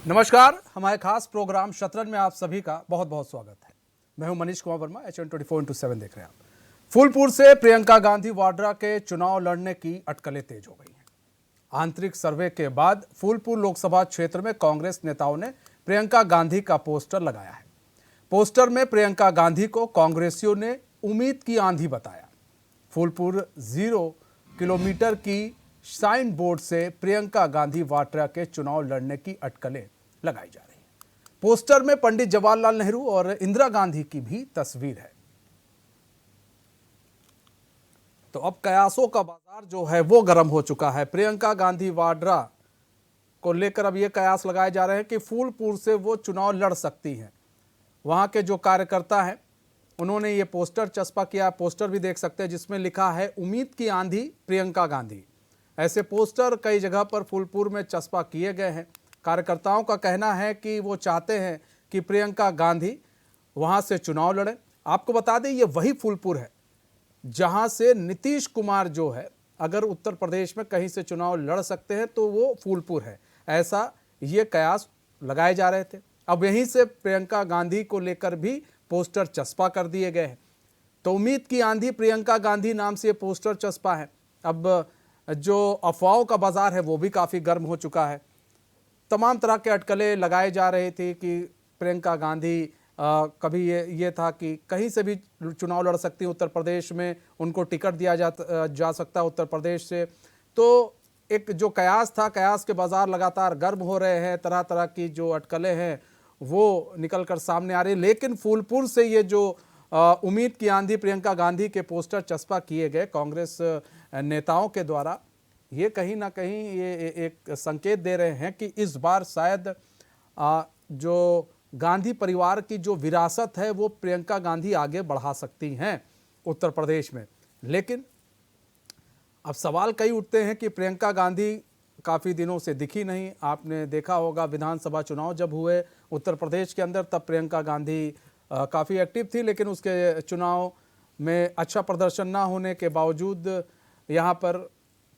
नमस्कार, हमारे खास प्रोग्राम शतरंज में आप सभी का बहुत बहुत स्वागत है। मैं हूं मनीष कुमार वर्मा, HN24/7 देख रहे हैं आप। फूलपुर से प्रियंका गांधी वाड्रा के चुनाव लड़ने की अटकलें तेज हो गई हैं। आंतरिक सर्वे के बाद फूलपुर लोकसभा क्षेत्र में कांग्रेस नेताओं ने प्रियंका गांधी का पोस्टर लगाया है। पोस्टर में प्रियंका गांधी को कांग्रेसियों ने उम्मीद की आंधी बताया। फूलपुर 0 किलोमीटर की साइन बोर्ड से प्रियंका गांधी वाड्रा के चुनाव लड़ने की अटकलें लगाई जा रही है। पोस्टर में पंडित जवाहरलाल नेहरू और इंदिरा गांधी की भी तस्वीर है। तो अब कयासों का बाजार जो है वो गर्म हो चुका है। प्रियंका गांधी वाड्रा को लेकर अब ये कयास लगाए जा रहे हैं कि फूलपुर से वो चुनाव लड़ सकती हैं। वहां के जो कार्यकर्ता हैं उन्होंने ये पोस्टर चस्पा किया। पोस्टर भी देख सकते हैं जिसमें लिखा है उम्मीद की आंधी प्रियंका गांधी। ऐसे पोस्टर कई जगह पर फूलपुर में चस्पा किए गए हैं। कार्यकर्ताओं का कहना है कि वो चाहते हैं कि प्रियंका गांधी वहां से चुनाव लड़े। आपको बता दें ये वही फूलपुर है जहां से नीतीश कुमार जो है अगर उत्तर प्रदेश में कहीं से चुनाव लड़ सकते हैं तो वो फूलपुर है। ऐसा ये कयास लगाए जा रहे थे। अब यहीं से प्रियंका गांधी को लेकर भी पोस्टर चस्पा कर दिए गए हैं। तो उम्मीद की आंधी प्रियंका गांधी नाम से ये पोस्टर चस्पा है। अब जो अफवाहों का बाजार है वो भी काफ़ी गर्म हो चुका है। तमाम तरह के अटकलें लगाए जा रहे थे कि प्रियंका गांधी कभी ये था कि कहीं से भी चुनाव लड़ सकती है उत्तर प्रदेश में, उनको टिकट दिया जा सकता है उत्तर प्रदेश से। तो एक जो कयास था, कयास के बाजार लगातार गर्म हो रहे हैं। तरह तरह की जो अटकलें हैं वो निकल कर सामने आ रही है। लेकिन फूलपुर से ये जो उम्मीद की आंधी प्रियंका गांधी के पोस्टर चस्पा किए गए कांग्रेस नेताओं के द्वारा, ये कहीं ना कहीं ये एक संकेत दे रहे हैं कि इस बार शायद जो गांधी परिवार की जो विरासत है वो प्रियंका गांधी आगे बढ़ा सकती हैं उत्तर प्रदेश में। लेकिन अब सवाल कई उठते हैं कि प्रियंका गांधी काफ़ी दिनों से दिखी नहीं। आपने देखा होगा विधानसभा चुनाव जब हुए उत्तर प्रदेश के अंदर तब प्रियंका गांधी काफ़ी एक्टिव थी, लेकिन उसके चुनाव में अच्छा प्रदर्शन ना होने के बावजूद यहाँ पर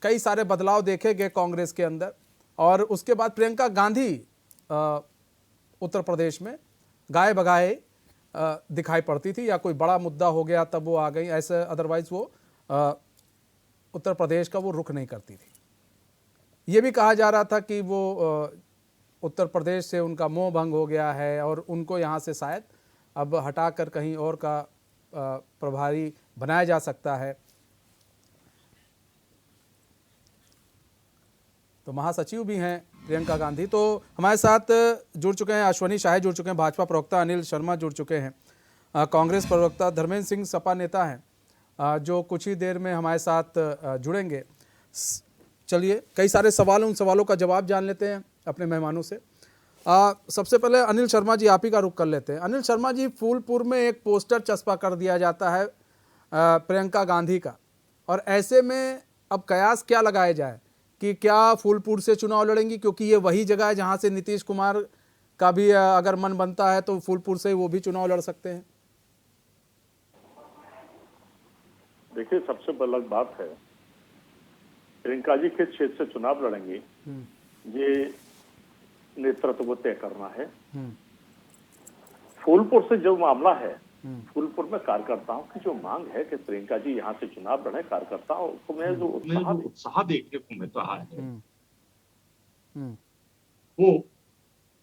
कई सारे बदलाव देखे गए कांग्रेस के अंदर। और उसके बाद प्रियंका गांधी उत्तर प्रदेश में गाए बगाए दिखाई पड़ती थी, या कोई बड़ा मुद्दा हो गया तब वो आ गई। ऐसे अदरवाइज वो उत्तर प्रदेश का वो रुख नहीं करती थी। ये भी कहा जा रहा था कि वो उत्तर प्रदेश से उनका मोह भंग हो गया है और उनको यहाँ से शायद अब हटाकर कहीं और का प्रभारी बनाया जा सकता है। तो महासचिव भी हैं प्रियंका गांधी। तो हमारे साथ जुड़ चुके हैं अश्वनी शाह जुड़ चुके हैं, भाजपा प्रवक्ता अनिल शर्मा जुड़ चुके हैं, कांग्रेस प्रवक्ता धर्मेंद्र सिंह सपा नेता हैं जो कुछ ही देर में हमारे साथ जुड़ेंगे। चलिए कई सारे सवाल, उन सवालों का जवाब जान लेते हैं अपने मेहमानों से। सबसे पहले अनिल शर्मा जी आप ही का रुख कर लेते हैं। अनिल शर्मा जी, फूलपुर में एक पोस्टर चस्पा कर दिया जाता है प्रियंका गांधी का, और ऐसे में अब कयास क्या लगाया जाए कि क्या फूलपुर से चुनाव लड़ेंगी, क्योंकि ये वही जगह है जहां से नीतीश कुमार का भी अगर मन बनता है तो फूलपुर से वो भी चुनाव लड़ सकते हैं। देखिए, सबसे बड़ी बात है प्रियंका जी किस क्षेत्र से चुनाव लड़ेंगे ये नेतृत्व को तय करना है। फूलपुर से जो मामला है, फूलपुर में कार्यकर्ताओं की जो मांग है कि प्रियंका जी यहाँ से चुनाव लड़े, कार्यकर्ताओं को में जो उत्साह देखने को मिल रहा है वो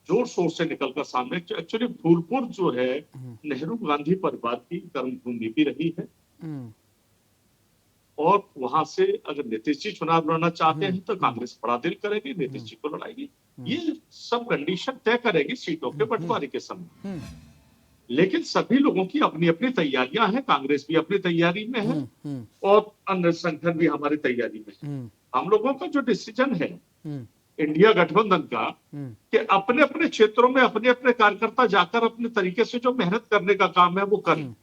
जोर शोर से निकलकर सामने। एक्चुअली फूलपुर जो है नेहरू गांधी परिवार की कर्मभूमि भी रही है, और वहां से अगर नीतीश जी चुनाव लड़ना चाहते हैं तो कांग्रेस बड़ा दिल करेगी, नीतीश जी को लड़ाएगी। ये सब कंडीशन तय करेगी सीटों के बंटवारे के समय। लेकिन सभी लोगों की अपनी अपनी तैयारियां हैं। कांग्रेस भी अपनी तैयारी में है और अन्य संगठन भी हमारी तैयारी में है। हम लोगों का जो डिसीजन है इंडिया गठबंधन का कि अपने अपने क्षेत्रों में अपने अपने कार्यकर्ता जाकर अपने तरीके से जो मेहनत करने का काम है वो करें।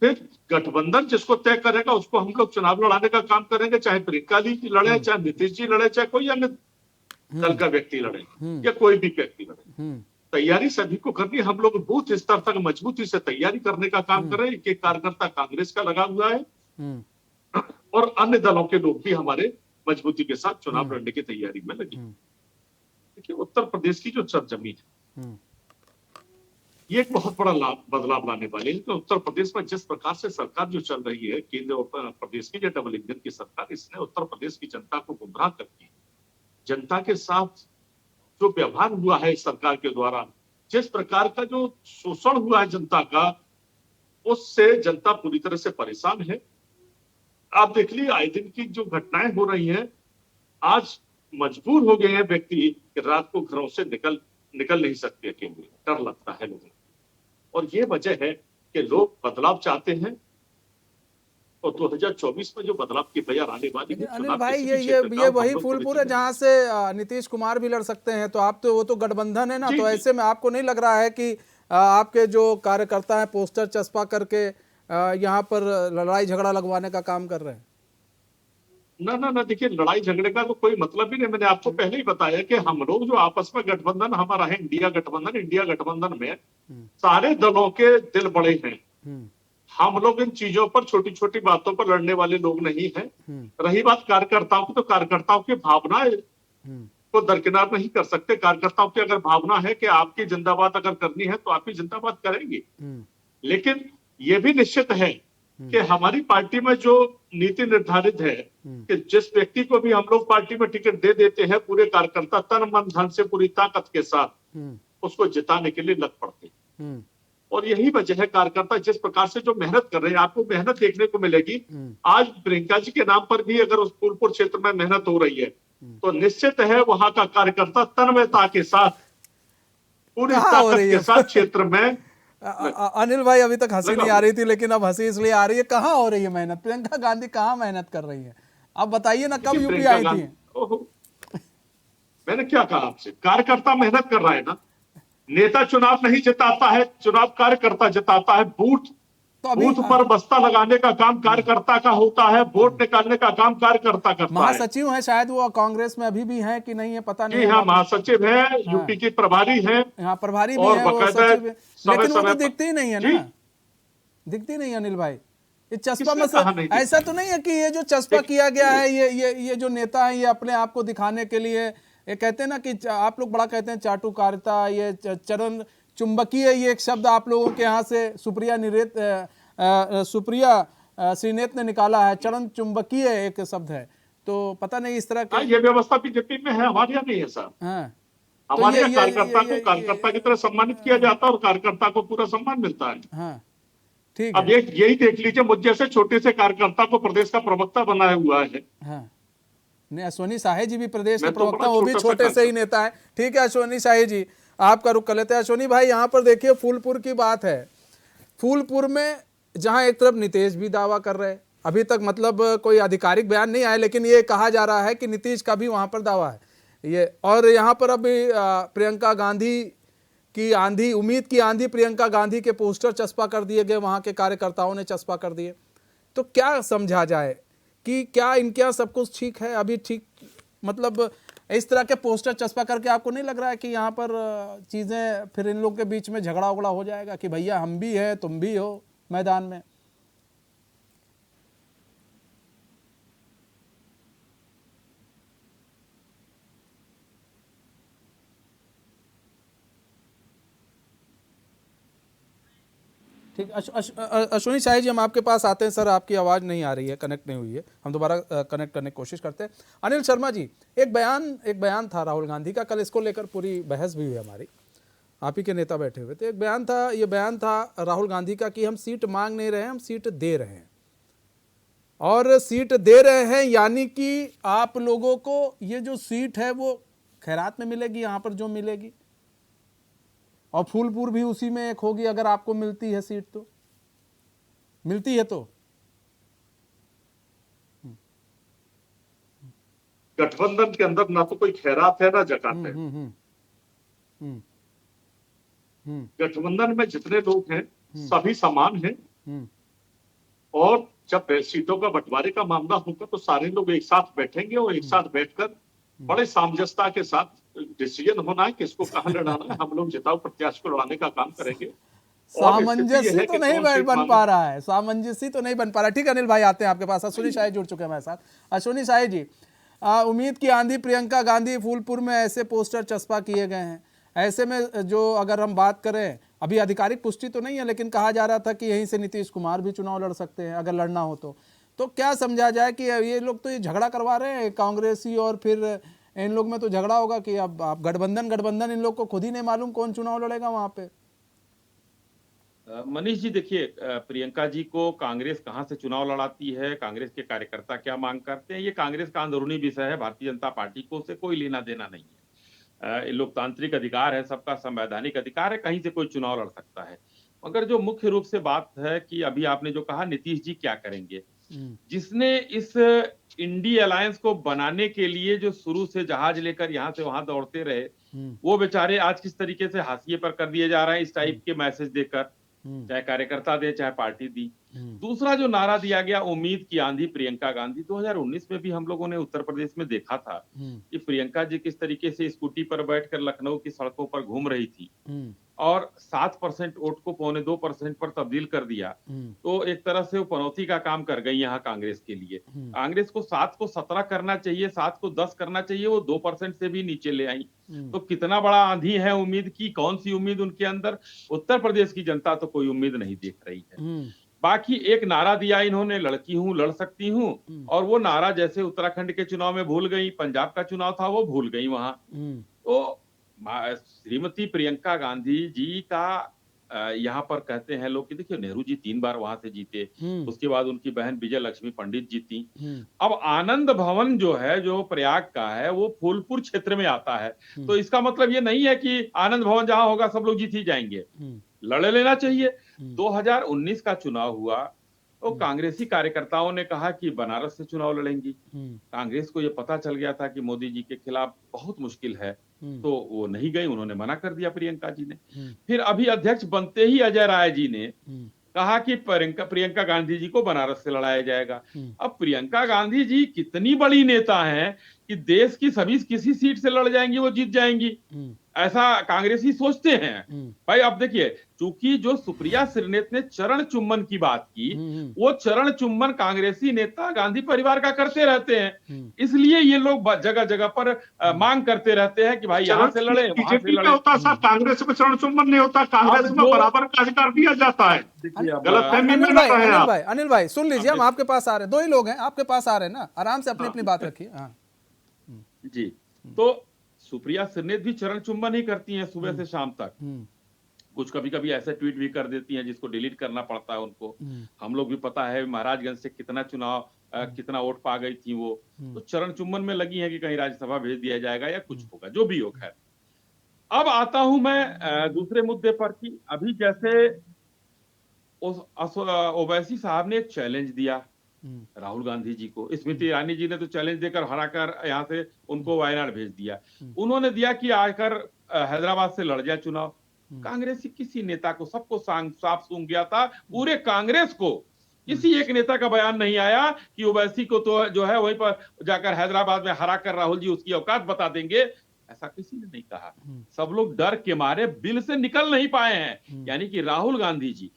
फिर गठबंधन जिसको तय करेगा उसको हम लोग चुनाव लड़ाने का काम करेंगे, चाहे प्रियंका जी लड़े, चाहे नीतीश जी लड़े, चाहे कोई अन्य दल का व्यक्ति लड़े या कोई भी व्यक्ति लड़े। तैयारी सभी को करनी। हम लोग बूथ स्तर तक मजबूती से तैयारी करने का काम करें। एक एक कार्यकर्ता कांग्रेस का लगा हुआ है और अन्य दलों के लोग भी हमारे मजबूती के साथ चुनाव लड़ने की तैयारी में लगी। देखिए उत्तर प्रदेश की जो सरजमीन है हम्म, ये एक बहुत बड़ा बदलाव लाने वाली है। तो उत्तर प्रदेश में जिस प्रकार से सरकार जो चल रही है, केंद्र और प्रदेश की जो डबल इंजन की सरकार, इसने उत्तर प्रदेश की जनता को गुमराह करके जनता के साथ जो व्यवहार हुआ है इस सरकार के द्वारा, जिस प्रकार का जो शोषण हुआ है जनता का, उससे जनता पूरी तरह से परेशान है। आप देख लीजिए आए दिन की जो घटनाएं हो रही हैं, आज मजबूर हो गए हैं व्यक्ति कि रात को घरों से निकल नहीं सकते अकेले, डर लगता है लोगों को। और ये वजह है कि लोग बदलाव चाहते हैं और 2024 में जो बदलाव की बयार आने वाली है, लेकिन अनिल चुनाव भाई किसी ये भी ये क्षेत्र का ये हो, हम वही लोग फूलपुर पूरे है जिले जहां से नीतीश कुमार भी लड़ सकते हैं, तो आप तो वो तो गठबंधन है ना, जी तो जी ऐसे में आपको नहीं लग रहा है कि आपके जो कार्यकर्ता हैं पोस्टर चस्पा करके यहाँ पर लड़ाई झगड़ा लगवाने का काम कर रहे हैं? ना ना ना, देखिए लड़ाई झगड़े का तो कोई मतलब ही नहीं। मैंने आपको पहले ही बताया कि हम लोग जो आपस में गठबंधन हमारा है, इंडिया गठबंधन में सारे दलों के दिल बड़े हैं। हम्म, हम लोग इन चीजों पर, छोटी छोटी बातों पर लड़ने वाले लोग नहीं हैं। हम्म, रही बात कार्यकर्ताओं की, तो कार्यकर्ताओं की भावना हम्म, को दरकिनार नहीं कर सकते। कार्यकर्ताओं की अगर भावना है कि आपकी जिंदाबाद अगर करनी है तो आपकी जिंदाबाद करेंगे, हम्म, लेकिन ये भी निश्चित है कि हमारी पार्टी में जो नीति निर्धारित है कि जिस व्यक्ति को भी हम लोग पार्टी में टिकट दे देते हैं, पूरे कार्यकर्ता तन मन धन से पूरी ताकत के साथ हम्म, उसको जिताने के लिए लग पड़ते हैं। हम्म, और यही वजह है, कार्यकर्ता जिस प्रकार से जो मेहनत कर रहे हैं, आपको मेहनत देखने को मिलेगी। आज प्रियंका जी के नाम पर भी अगर उस फूलपुर क्षेत्र में मेहनत हो रही है, तो निश्चित है वहां का कार्यकर्ता तन्मयता के साथ, पूरी कहाँ हो रही ताकत के है? साथ क्षेत्र में अनिल भाई अभी तक हंसी लगा नहीं आ रही थी, लेकिन अब हंसी इसलिए आ रही है। कहाँ हो रही है मेहनत? प्रियंका गांधी कहाँ मेहनत कर रही है? आप बताइए ना, कब देखिए, यूपी प्रियंका आई गांधी, थी? ओहो, मैंने क्या कहा आपसे? कार्यकर्ता मेहनत कर रहा है ना। नेता चुनाव नहीं जिताता है, चुनाव कार्यकर्ता जिताता है। बूथ तो अभी बूथ पर बस्ता लगाने का काम कार्यकर्ता का होता है, वोट निकालने का काम कार्यकर्ता करता है। महासचिव हैं शायद वो, कांग्रेस में अभी भी हैं कि नहीं है पता नहीं जी है हाँ, बात। महासचिव है, यूपी के प्रभारी हैं यहाँ प्रभारी भी और हैं, वो बकायदा सचिव हैं, लेकिन वो समय तो दिखती ही नहीं है जी, ना, दिखती नहीं है अनिल भाई। ये चस्पा किसने में कहा नहीं दिखती? ऐसा तो नहीं है कि ये जो चस्पा किया गया है, ये जो नेता है ये अपने आप को दिखाने के लिए, ये कहते हैं ना कि आप लोग बड़ा कहते हैं चाटुकारिता, ये चरण चुंबकीय, ये एक शब्द आप लोगों के यहाँ से सुप्रिया श्रीनेत ने निकाला है, चरण चुंबकीय एक शब्द है। तो पता नहीं इस तरह के। ये व्यवस्था बीजेपी में है, हमारे यहाँ नहीं है सर। हाँ, तो हमारे यहाँ ये कार्यकर्ता को कार्यकर्ता की तरह सम्मानित किया जाता है और कार्यकर्ता को पूरा सम्मान मिलता है। हाँ, ठीक अब है। यही देख लीजिए, मुझ जैसे छोटे से कार्यकर्ता को प्रदेश का प्रवक्ता बनाया हुआ है। हाँ, नहीं, अश्वनी शाही जी भी प्रदेश के मैं तो प्रवक्ता, बड़ा वो भी छोटा सा छोटे से ही नेता है। ठीक है अश्वनी शाही जी, आपका रुख कर लेते हैं। अश्वनी भाई यहाँ पर देखिए फूलपुर की बात है। फूलपुर में जहाँ एक तरफ नीतीश भी दावा कर रहे हैं, अभी तक मतलब कोई आधिकारिक बयान नहीं आया, लेकिन ये कहा जा रहा है कि नीतीश का भी वहाँ पर दावा है ये। और यहाँ पर अभी प्रियंका गांधी की आंधी, उम्मीद की आंधी, प्रियंका गांधी के पोस्टर चस्पा कर दिए गए, वहाँ के कार्यकर्ताओं ने चस्पा कर दिए। तो क्या समझा जाए कि क्या इनके यहाँ सब कुछ ठीक है अभी? ठीक मतलब इस तरह के पोस्टर चस्पा करके आपको नहीं लग रहा है कि यहाँ पर चीज़ें फिर इन लोग के बीच में झगड़ा उगड़ा हो जाएगा कि भैया हम भी हैं तुम भी हो मैदान में? ठीक, अश्विनी शाही जी हम आपके पास आते हैं। सर आपकी आवाज़ नहीं आ रही है, कनेक्ट नहीं हुई है, हम दोबारा कनेक्ट करने की कोशिश करते हैं। अनिल शर्मा जी, एक बयान था राहुल गांधी का, कल इसको लेकर पूरी बहस भी हुई हमारी, आप ही के नेता बैठे हुए थे। ये बयान था राहुल गांधी का कि हम सीट मांग नहीं रहे हैं, हम सीट दे रहे हैं। और सीट दे रहे हैं यानी कि आप लोगों को ये जो सीट है वो खैरात में मिलेगी, यहाँ पर जो मिलेगी, और फूलपुर भी उसी में एक होगी अगर आपको मिलती है सीट, तो मिलती है तो। गठबंधन के अंदर ना तो कोई खैरात है ना जकात है। गठबंधन में जितने लोग हैं सभी समान हैं, और जब सीटों का बंटवारे का मामला होगा तो सारे लोग एक साथ बैठेंगे और एक साथ बैठकर बड़े सामंजस्यता के साथ डिसीजन होना है किसको कहां लड़ाना है। हम लोग जिताऊ प्रत्याशी को लड़ाने का काम करेंगे। सामंजस्य तो नहीं बन पा रहा है, सामंजस्य तो नहीं बन पा रहा। ठीक है अनिल भाई, आते हैं आपके पास। अश्विनी शाही जुड़ चुके हैं हमारे साथ। अश्विनी शाही जी, उम्मीद की आंधी प्रियंका गांधी फूलपुर में ऐसे पोस्टर चस्पा किए गए हैं। ऐसे में जो अगर हम बात करें, अभी आधिकारिक पुष्टि तो नहीं है, लेकिन कहा जा रहा था कि यहीं से नीतीश कुमार भी चुनाव लड़ सकते हैं अगर लड़ना हो तो क्या समझा जाए कि ये लोग तो ये झगड़ा करवा रहे हैं कांग्रेसी, और फिर इन लोग में तो झगड़ा होगा कि अब आप गठबंधन इन लोग को खुद ही नहीं मालूम कौन चुनाव लड़ेगा वहां पे। मनीष जी देखिए, प्रियंका जी को कांग्रेस कहां से चुनाव लड़ाती है, कांग्रेस के कार्यकर्ता क्या मांग करते हैं, ये कांग्रेस का अंदरूनी विषय है। भारतीय जनता पार्टी को उससे कोई लेना देना नहीं है। लोकतांत्रिक अधिकार है, सबका संवैधानिक अधिकार है, कहीं से कोई चुनाव लड़ सकता है। मगर जो मुख्य रूप से बात है कि अभी आपने जो कहा नीतीश जी क्या करेंगे, जिसने इस इंडी अलायंस को बनाने के लिए जो शुरू से जहाज लेकर यहां से वहां दौड़ते रहे, वो बेचारे आज किस तरीके से हाशिए पर कर दिए जा रहे हैं इस टाइप के मैसेज देकर, चाहे कार्यकर्ता दे चाहे पार्टी दी। दूसरा जो नारा दिया गया, उम्मीद की आंधी प्रियंका गांधी, 2019 में भी हम लोगों ने उत्तर प्रदेश में देखा था कि प्रियंका जी किस तरीके से स्कूटी पर बैठकर लखनऊ की सड़कों पर घूम रही थी और 7% वोट को 2.25% पर तब्दील कर दिया। तो एक तरह से वो पनौती का काम कर गई यहाँ कांग्रेस के लिए। कांग्रेस को 7 को 17 करना चाहिए, 7 को 10 करना चाहिए, वो 2% से भी नीचे ले आई। तो कितना बड़ा आंधी है उम्मीद की, कौन सी उम्मीद उनके अंदर? उत्तर प्रदेश की जनता तो कोई उम्मीद नहीं देख रही है। बाकी एक नारा दिया इन्होंने, लड़की हूं लड़ सकती हूं, और वो नारा जैसे उत्तराखंड के चुनाव में भूल गई, पंजाब का चुनाव था वो भूल गई वहां। तो श्रीमती प्रियंका गांधी जी का यहाँ पर कहते हैं लोग कि देखिए नेहरू जी 3 बार वहां से जीते, उसके बाद उनकी बहन विजय लक्ष्मी पंडित जीती। अब आनंद भवन जो है, जो प्रयाग का है, वो फूलपुर क्षेत्र में आता है। तो इसका मतलब ये नहीं है कि आनंद भवन जहां होगा सब लोग जीत ही जाएंगे, लड़ लेना चाहिए। 2019 का चुनाव हुआ तो कांग्रेसी कार्यकर्ताओं ने कहा कि बनारस से चुनाव लड़ेंगी। कांग्रेस को ये पता चल गया था कि मोदी जी के खिलाफ बहुत मुश्किल है, तो वो नहीं गई, उन्होंने मना कर दिया प्रियंका जी ने। फिर अभी अध्यक्ष बनते ही अजय राय जी ने कहा कि प्रियंका गांधी जी को बनारस से लड़ाया जाएगा। अब प्रियंका गांधी जी कितनी बड़ी नेता हैं कि देश की सभी किसी सीट से लड़ जाएंगी, वो जीत जाएंगी, ऐसा कांग्रेसी सोचते हैं। भाई अब देखिए, चूंकि जो सुप्रिया श्रीनेत ने चरण चुम्बन की बात की, वो चरण चुम्बन कांग्रेसी नेता गांधी परिवार का करते रहते हैं, इसलिए ये लोग जगह जगह पर मांग करते रहते हैं कि भाई यहाँ से लड़े, वहां से लड़े। होता सर, कांग्रेस में चरण चुम्बन नहीं होता, कांग्रेस में बराबर का अधिकार दिया जाता है। गलतफहमी में ना रहे। अनिल भाई सुन लीजिए, हम आपके पास आ रहे हैं, 2 ही लोग हैं आपके पास आ रहे हैं ना, आराम से अपनी अपनी बात रखिए। जी, तो सुप्रिया श्रीनेत भी चरण चुम्बन ही करती हैं सुबह से शाम तक। कुछ कभी कभी ऐसे ट्वीट भी कर देती हैं जिसको डिलीट करना पड़ता है उनको। हम लोग भी पता है महाराजगंज से कितना वोट पा गई थी वो। तो चरण चुम्बन में लगी है कि कहीं राज्यसभा भेज दिया जाएगा या कुछ होगा, जो भी हो। खैर, अब आता हूं मैं दूसरे मुद्दे पर कि अभी जैसे ओवैसी साहब ने एक चैलेंज दिया राहुल गांधी जी को। स्मृति ईरानी जी ने तो चैलेंज देकर हराकर यहाँ से उनको वायनाड भेज दिया। उन्होंने दिया कि आकर हैदराबाद से लड़ जाए चुनाव। कांग्रेसी किसी नेता को, सबको साफ सूंघ गया था, पूरे कांग्रेस को किसी एक नेता का बयान नहीं आया कि ओवैसी को तो जो है वहीं पर जाकर हैदराबाद में हराकर राहुल जी उसकी औकात बता देंगे, ऐसा किसी ने नहीं कहा। सब लोग डर के मारे बिल से निकल नहीं पाए हैं, यानी कि राहुल गांधी जी।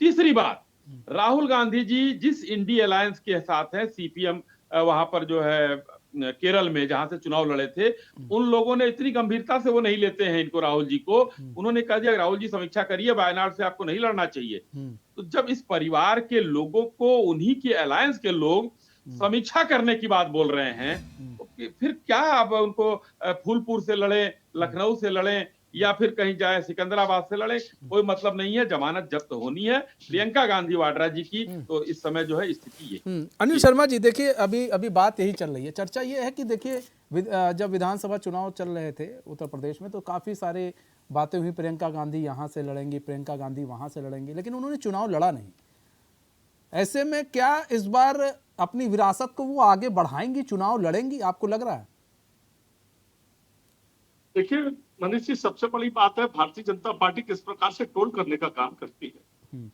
तीसरी बात, राहुल गांधी जी जिस इंडी अलायंस के साथ है, सीपीएम वहां पर जो है केरल में जहां से चुनाव लड़े थे, उन लोगों ने इतनी गंभीरता से वो नहीं लेते हैं इनको, राहुल जी को। उन्होंने कह दिया राहुल जी समीक्षा करिए, वायनाड से आपको नहीं लड़ना चाहिए। तो जब इस परिवार के लोगों को, उन्हीं के अलायंस के लोग समीक्षा करने की बात बोल रहे हैं, तो फिर क्या अब उनको फूलपुर से लड़े, लखनऊ से लड़े, या फिर कहीं जाए सिकंदराबाद से लड़े, कोई मतलब नहीं है। जमानत जब्त होनी है प्रियंका गांधी वाड्रा जी की, तो इस समय जो है स्थिति ये। अनिल शर्मा जी देखिए, अभी बात यही चल रही है, चर्चा ये है कि देखिए जब विधानसभा चुनाव चल रहे थे उत्तर प्रदेश में, तो काफी सारे बातें हुई, प्रियंका गांधी यहाँ से लड़ेंगी, प्रियंका गांधी वहां से लड़ेंगी, लेकिन उन्होंने चुनाव लड़ा नहीं। ऐसे में क्या इस बार अपनी विरासत को वो आगे बढ़ाएंगी, चुनाव लड़ेंगी, आपको लग रहा है? देखिए मनीष जी, सबसे बड़ी बात है भारतीय जनता पार्टी किस प्रकार से ट्रोल करने का काम करती है।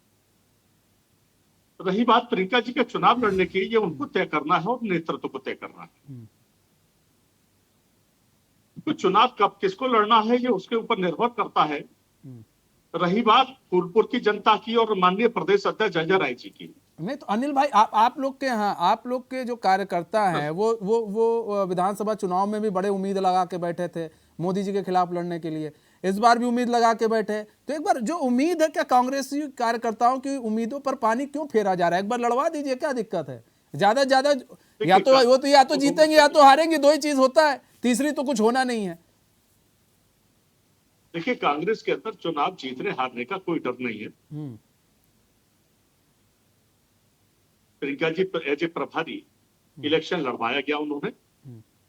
रही बात प्रियंका जी के चुनाव लड़ने की, ये उनको तय करना है और नेतृत्व को तय करना है। तो चुनाव कब किसको लड़ना है, ये उसके ऊपर निर्भर करता है। रही बात फूलपुर की जनता की और माननीय प्रदेश अध्यक्ष अजय राय जी की, नहीं तो अनिल भाई आप लोग के यहाँ, आप लोग के जो कार्यकर्ता हैं वो विधानसभा चुनाव में भी बड़े उम्मीद लगा के बैठे थे मोदी जी के खिलाफ लड़ने के लिए, इस बार भी उम्मीद लगा के बैठे। तो एक बार जो उम्मीद है, क्या कांग्रेसी कार्यकर्ताओं की उम्मीदों पर पानी क्यों फेरा जा रहा है? एक बार लड़वा दीजिए, क्या दिक्कत है? ज्यादा ज्यादा या तो वो तो या तो जीतेंगे या तो हारेंगे, दो ही चीज होता है, तीसरी तो कुछ होना नहीं है। देखिए, कांग्रेस के अंदर चुनाव जीतने हारने का कोई डर नहीं है। प्रियंका जी एज ए प्रभारी इलेक्शन लड़वाया गया उन्होंने,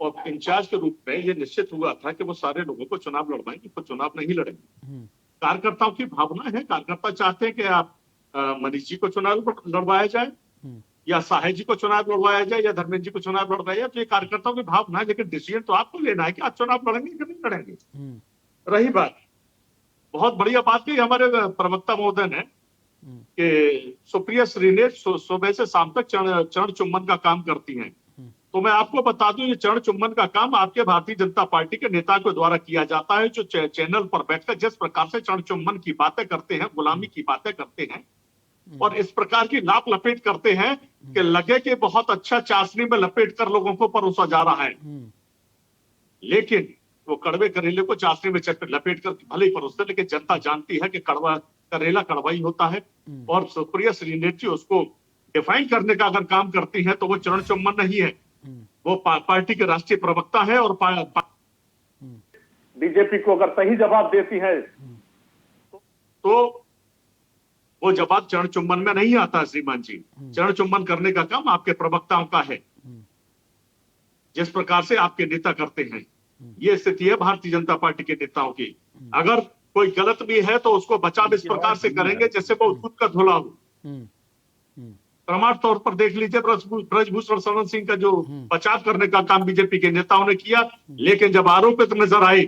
और इंचार्ज के रूप में ये निश्चित हुआ था कि वो सारे लोगों को चुनाव लड़वाएंगे, तो चुनाव नहीं लड़ेंगे। कार्यकर्ताओं की भावना है, कार्यकर्ता चाहते हैं कि आप मनीष जी को चुनाव लड़वाया जाए, या साहे जी को चुनाव लड़वाया जाए, या धर्मेंद्र जी को चुनाव लड़वाया जाए। तो ये कार्यकर्ताओं की भावना है, लेकिन डिसीजन तो आपको लेना है कि आप चुनाव लड़ेंगे कि नहीं लड़ेंगे। रही बात, बहुत बढ़िया बात की हमारे प्रवक्ता महोदय ने कि सुप्रिया श्रीनेश सुबह से शाम तक चरण चुम्बन का काम करती हैं। तो मैं आपको बता दूं, ये चरण चुम्बन का काम आपके भारतीय जनता पार्टी के नेता के द्वारा किया जाता है, जो चैनल पर बैठकर जिस प्रकार से चरण चुम्बन की बातें करते हैं, गुलामी की बातें करते हैं, और इस प्रकार की लाप लपेट करते हैं कि लगे कि बहुत अच्छा चाशनी में लपेट कर लोगों को परोसा जा रहा है, लेकिन वो कड़वे करेले को चाशनी में लपेट कर भले ही परोसते, लेकिन जनता जानती है कि कड़वा करेला कड़वा ही होता है। और सुप्रिया श्रीनेश जी उसको डिफाइन करने का अगर काम करती है तो वो चरण चुम्बन नहीं है, वो पार्टी के राष्ट्रीय प्रवक्ता है। और बीजेपी को अगर सही जवाब देती है तो वो जवाब चरण चुम्बन में नहीं आता श्रीमान जी। चरण चुम्बन करने का काम आपके प्रवक्ताओं का है, जिस प्रकार से आपके नेता करते हैं। ये स्थिति है भारतीय जनता पार्टी के नेताओं की। अगर कोई गलत भी है तो उसको बचाव इस प्रकार से करेंगे जैसे वो दूध का धुला हो। प्रमाण तौर पर देख लीजिए, ब्रजभूषण शरण सिंह का जो बचाव करने का काम बीजेपी के नेताओं ने किया, लेकिन जब आरोपित नजर आए,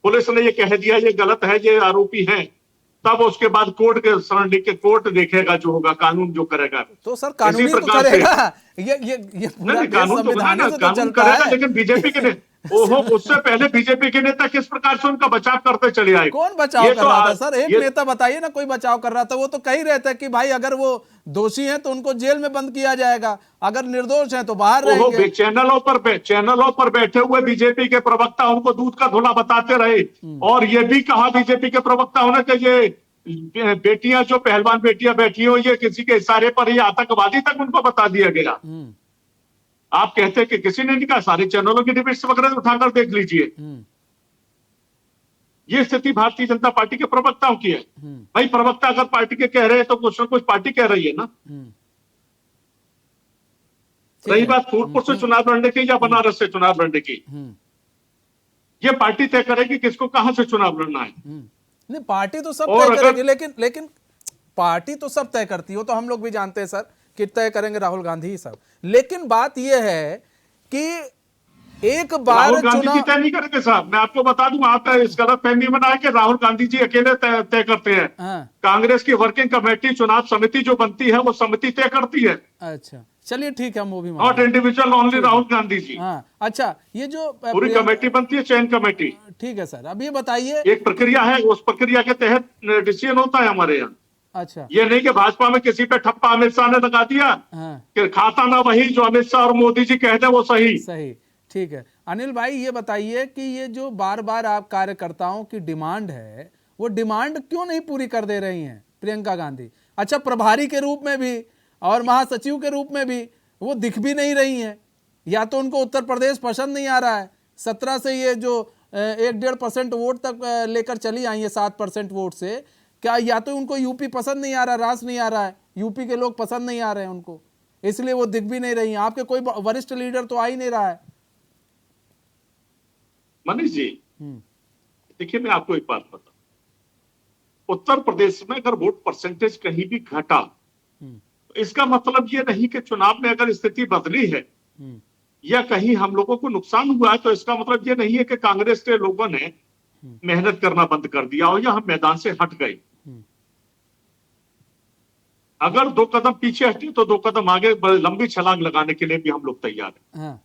पुलिस ने ये कह दिया ये गलत है, ये आरोपी है, तब उसके बाद कोर्ट के शरण लिख के कोर्ट देखेगा जो होगा, कानून जो करेगा। तो सर कानून तो करेगा, ये पूरा कानून तो कानून करेगा, लेकिन बीजेपी के ओहो, उससे पहले बीजेपी के नेता किस प्रकार से उनका बचाव करते चले आए। कौन बचाव कर रहा था सर? एक नेता बताइए ना, कोई बचाव कर रहा था? वो तो कह रहे थे कि भाई अगर वो दोषी हैं तो उनको जेल में बंद किया जाएगा, अगर निर्दोष हैं तो बाहर रहेंगे। चैनलों पर बैठे हुए बीजेपी के प्रवक्ता उनको दूध का धुला बताते रहे, और ये भी कहा बीजेपी के प्रवक्ताओं ने कि ये बेटियां जो पहलवान बेटियां बैठी हो, ये किसी के इशारे पर ये आतंकवादी तक उनको बता दिया गया। आप कहते हैं कि किसी ने नहीं कहा, सारे चैनलों की डिबेट्स वगैरह उठाकर देख लीजिए। ये स्थिति भारतीय जनता पार्टी के प्रवक्ताओं की है। भाई प्रवक्ता अगर पार्टी के कह रहे हैं तो कुछ ना कुछ पार्टी कह रही है ना। रही बात फूलपुर से चुनाव लड़ने की या बनारस से चुनाव लड़ने की, ये पार्टी तय करेगी किसको कहां से चुनाव लड़ना है। नहीं, पार्टी तो सब तय करेगी, लेकिन पार्टी तो सब तय करती हो, तो हम लोग भी जानते हैं सर कि तय करेंगे राहुल गांधी ही सब। लेकिन बात यह है कि एक बार राहुल गांधी जी तय नहीं करेंगे साहब। मैं आपको बता दूं, आप इस गलत फहमी में आए कि राहुल गांधी जी अकेले तय करते हैं। कांग्रेस की वर्किंग कमेटी, चुनाव समिति जो बनती है, वो समिति तय करती है। अच्छा चलिए ठीक है, हम वो भी not individual only Rahul Gandhi ji. अच्छा, ये जो पूरी कमेटी बनती है, चयन कमेटी। ठीक है सर, अब ये बताइए, एक प्रक्रिया है, उस प्रक्रिया के तहत डिसीजन होता है हमारे यहाँ। अच्छा, ये नहीं कि भाजपा में किसी पे ठप्पा अमित शाह ने लगा दिया कि खाता ना वही जो अमित शाह और मोदी जी कहते हैं वो सही। ठीक है अनिल भाई, ये बताइए कि ये जो बार बार आप कार्यकर्ताओं की डिमांड है, वो डिमांड क्यों नहीं पूरी कर दे रही हैं प्रियंका गांधी? अच्छा, प्रभारी के रूप में भी और महासचिव के रूप में भी वो दिख भी नहीं रही हैं। या तो उनको उत्तर प्रदेश पसंद नहीं आ रहा है, 17 से ये जो 1-1.5% वोट तक लेकर चली आई है, 7% वोट से, क्या या तो उनको यूपी पसंद नहीं आ रहा, रास नहीं आ रहा है, यूपी के लोग पसंद नहीं आ रहे हैं उनको, इसलिए वो दिख भी नहीं रही हैं। आपके कोई वरिष्ठ लीडर तो आ ही नहीं रहा है। मनीष जी देखिए, मैं आपको एक बात बताऊं, उत्तर प्रदेश में अगर वोट परसेंटेज कहीं भी घटा, तो इसका मतलब ये नहीं कि चुनाव में अगर स्थिति बदली है या कहीं हम लोगों को नुकसान हुआ है, तो इसका मतलब ये नहीं है कि कांग्रेस के लोगों ने मेहनत करना बंद कर दिया हो या हम मैदान से हट गए। अगर 2 कदम पीछे हटे तो 2 कदम आगे लंबी छलांग लगाने के लिए भी हम लोग तैयार हैं।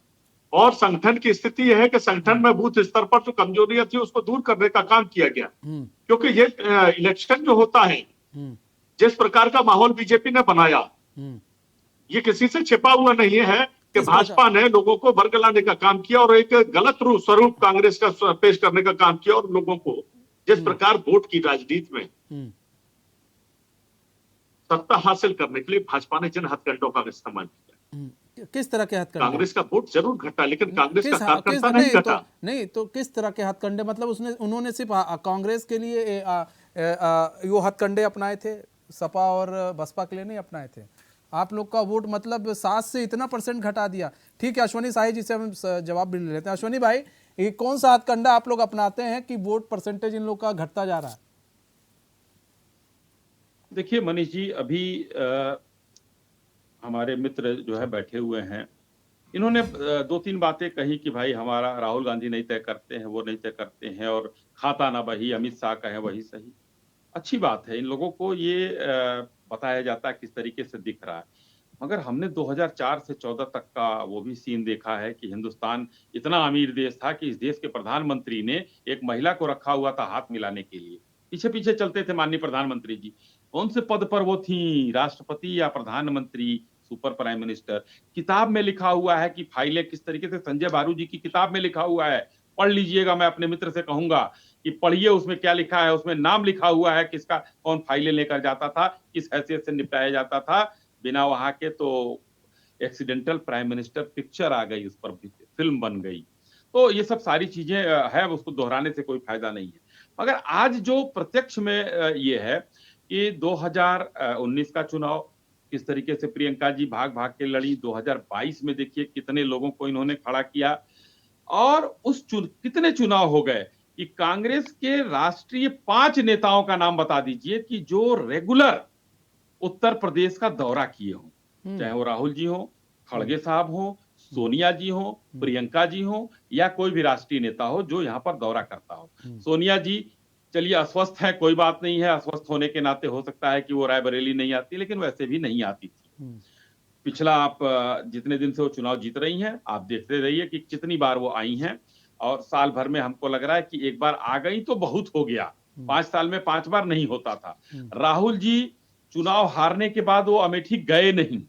और संगठन की स्थिति यह है कि संगठन में बूथ स्तर पर जो कमजोरियां थी उसको दूर करने का काम किया गया, क्योंकि ये इलेक्शन जो होता है, जिस प्रकार का माहौल बीजेपी ने बनाया, ये किसी से छिपा हुआ नहीं है कि किस भाजपा ने लोगों को बरगलाने का काम किया और एक गलत स्वरूप कांग्रेस का पेश करने का काम किया और लोगों को जिस प्रकार वोट की राजनीति में हम्म, सत्ता हासिल करने के लिए भाजपा ने जिन हथकंडों का इस्तेमाल किया, किस तरह के हथकंडे? कांग्रेस का वोट जरूर घटा, लेकिन कांग्रेस का किस कार्यकर्ता नहीं नहीं घटा। नहीं तो किस तरह के हथकंडे? मतलब उन्होंने सिर्फ कांग्रेस के लिए वो हथकंडे अपनाए थे, सपा और बसपा के लिए नहीं अपनाए थे? आप लोग का वोट मतलब 7 से इतना % घटा दिया। ठीक है, अश्वनी साही जी से हम जवाब भी ले लेते हैं। अश्वनी भाई, ये कौन सा हथकंडा आप लोग अपनाते हैं कि वोट % इन लोग का घटता जा रहा है? देखिए मनीष जी, अभी हमारे मित्र जो है बैठे हुए हैं, इन्होंने 2-3 बातें कही कि भाई हमारा राहुल गांधी नहीं तय करते हैं, वो नहीं तय करते हैं, और खाता ना वही अमित शाह का है वही सही। अच्छी बात है, इन लोगों को ये बताया जाता है किस तरीके से दिख रहा है। मगर हमने 2004 से 14 तक का वो भी सीन देखा है कि हिंदुस्तान इतना अमीर देश था कि इस देश के प्रधानमंत्री ने एक महिला को रखा हुआ था हाथ मिलाने के लिए। पीछे पीछे चलते थे माननीय प्रधानमंत्री जी, कौन से पद पर वो थी, राष्ट्रपति या प्रधानमंत्री, सुपर प्राइम मिनिस्टर। किताब में लिखा हुआ है कि फाइलें किस तरीके से, संजय बारू जी की किताब में लिखा हुआ है, पढ़ लीजिएगा, मैं अपने मित्र से कहूंगा कि पढ़िए, उसमें क्या लिखा है। उसमें नाम लिखा हुआ है किसका, कौन फाइलें लेकर जाता था, किस हैसियत से निपटाया जाता था बिना वहां के। तो एक्सीडेंटल प्राइम मिनिस्टर पिक्चर आ गई, उस पर फिल्म बन गई। तो ये सब सारी चीजें है, उसको दोहराने से कोई फायदा नहीं है। मगर आज जो प्रत्यक्ष में ये है कि 2019 का चुनाव किस तरीके से प्रियंका जी भाग भाग के लड़ी, 2022 में देखिए कितने लोगों को इन्होंने खड़ा किया, और कितने चुनाव हो गए कि कांग्रेस के राष्ट्रीय 5 नेताओं का नाम बता दीजिए कि जो रेगुलर उत्तर प्रदेश का दौरा किए हों, चाहे वो राहुल जी हो, खड़गे साहब हो, सोनिया जी हो, प्रियंका जी हो, या कोई भी राष्ट्रीय नेता हो जो यहाँ पर दौरा करता हो। सोनिया जी चलिए अस्वस्थ है, कोई बात नहीं है, अस्वस्थ होने के नाते हो सकता है कि वो रायबरेली नहीं आती, लेकिन वैसे भी नहीं आती थी। पिछला आप जितने दिन से वो चुनाव जीत रही हैं, आप देखते रहिए कि कितनी बार वो आई हैं, और साल भर में हमको लग रहा है कि एक बार आ गई तो बहुत हो गया। 5 साल में 5 बार नहीं होता था। राहुल जी चुनाव हारने के बाद वो अमेठी गए नहीं।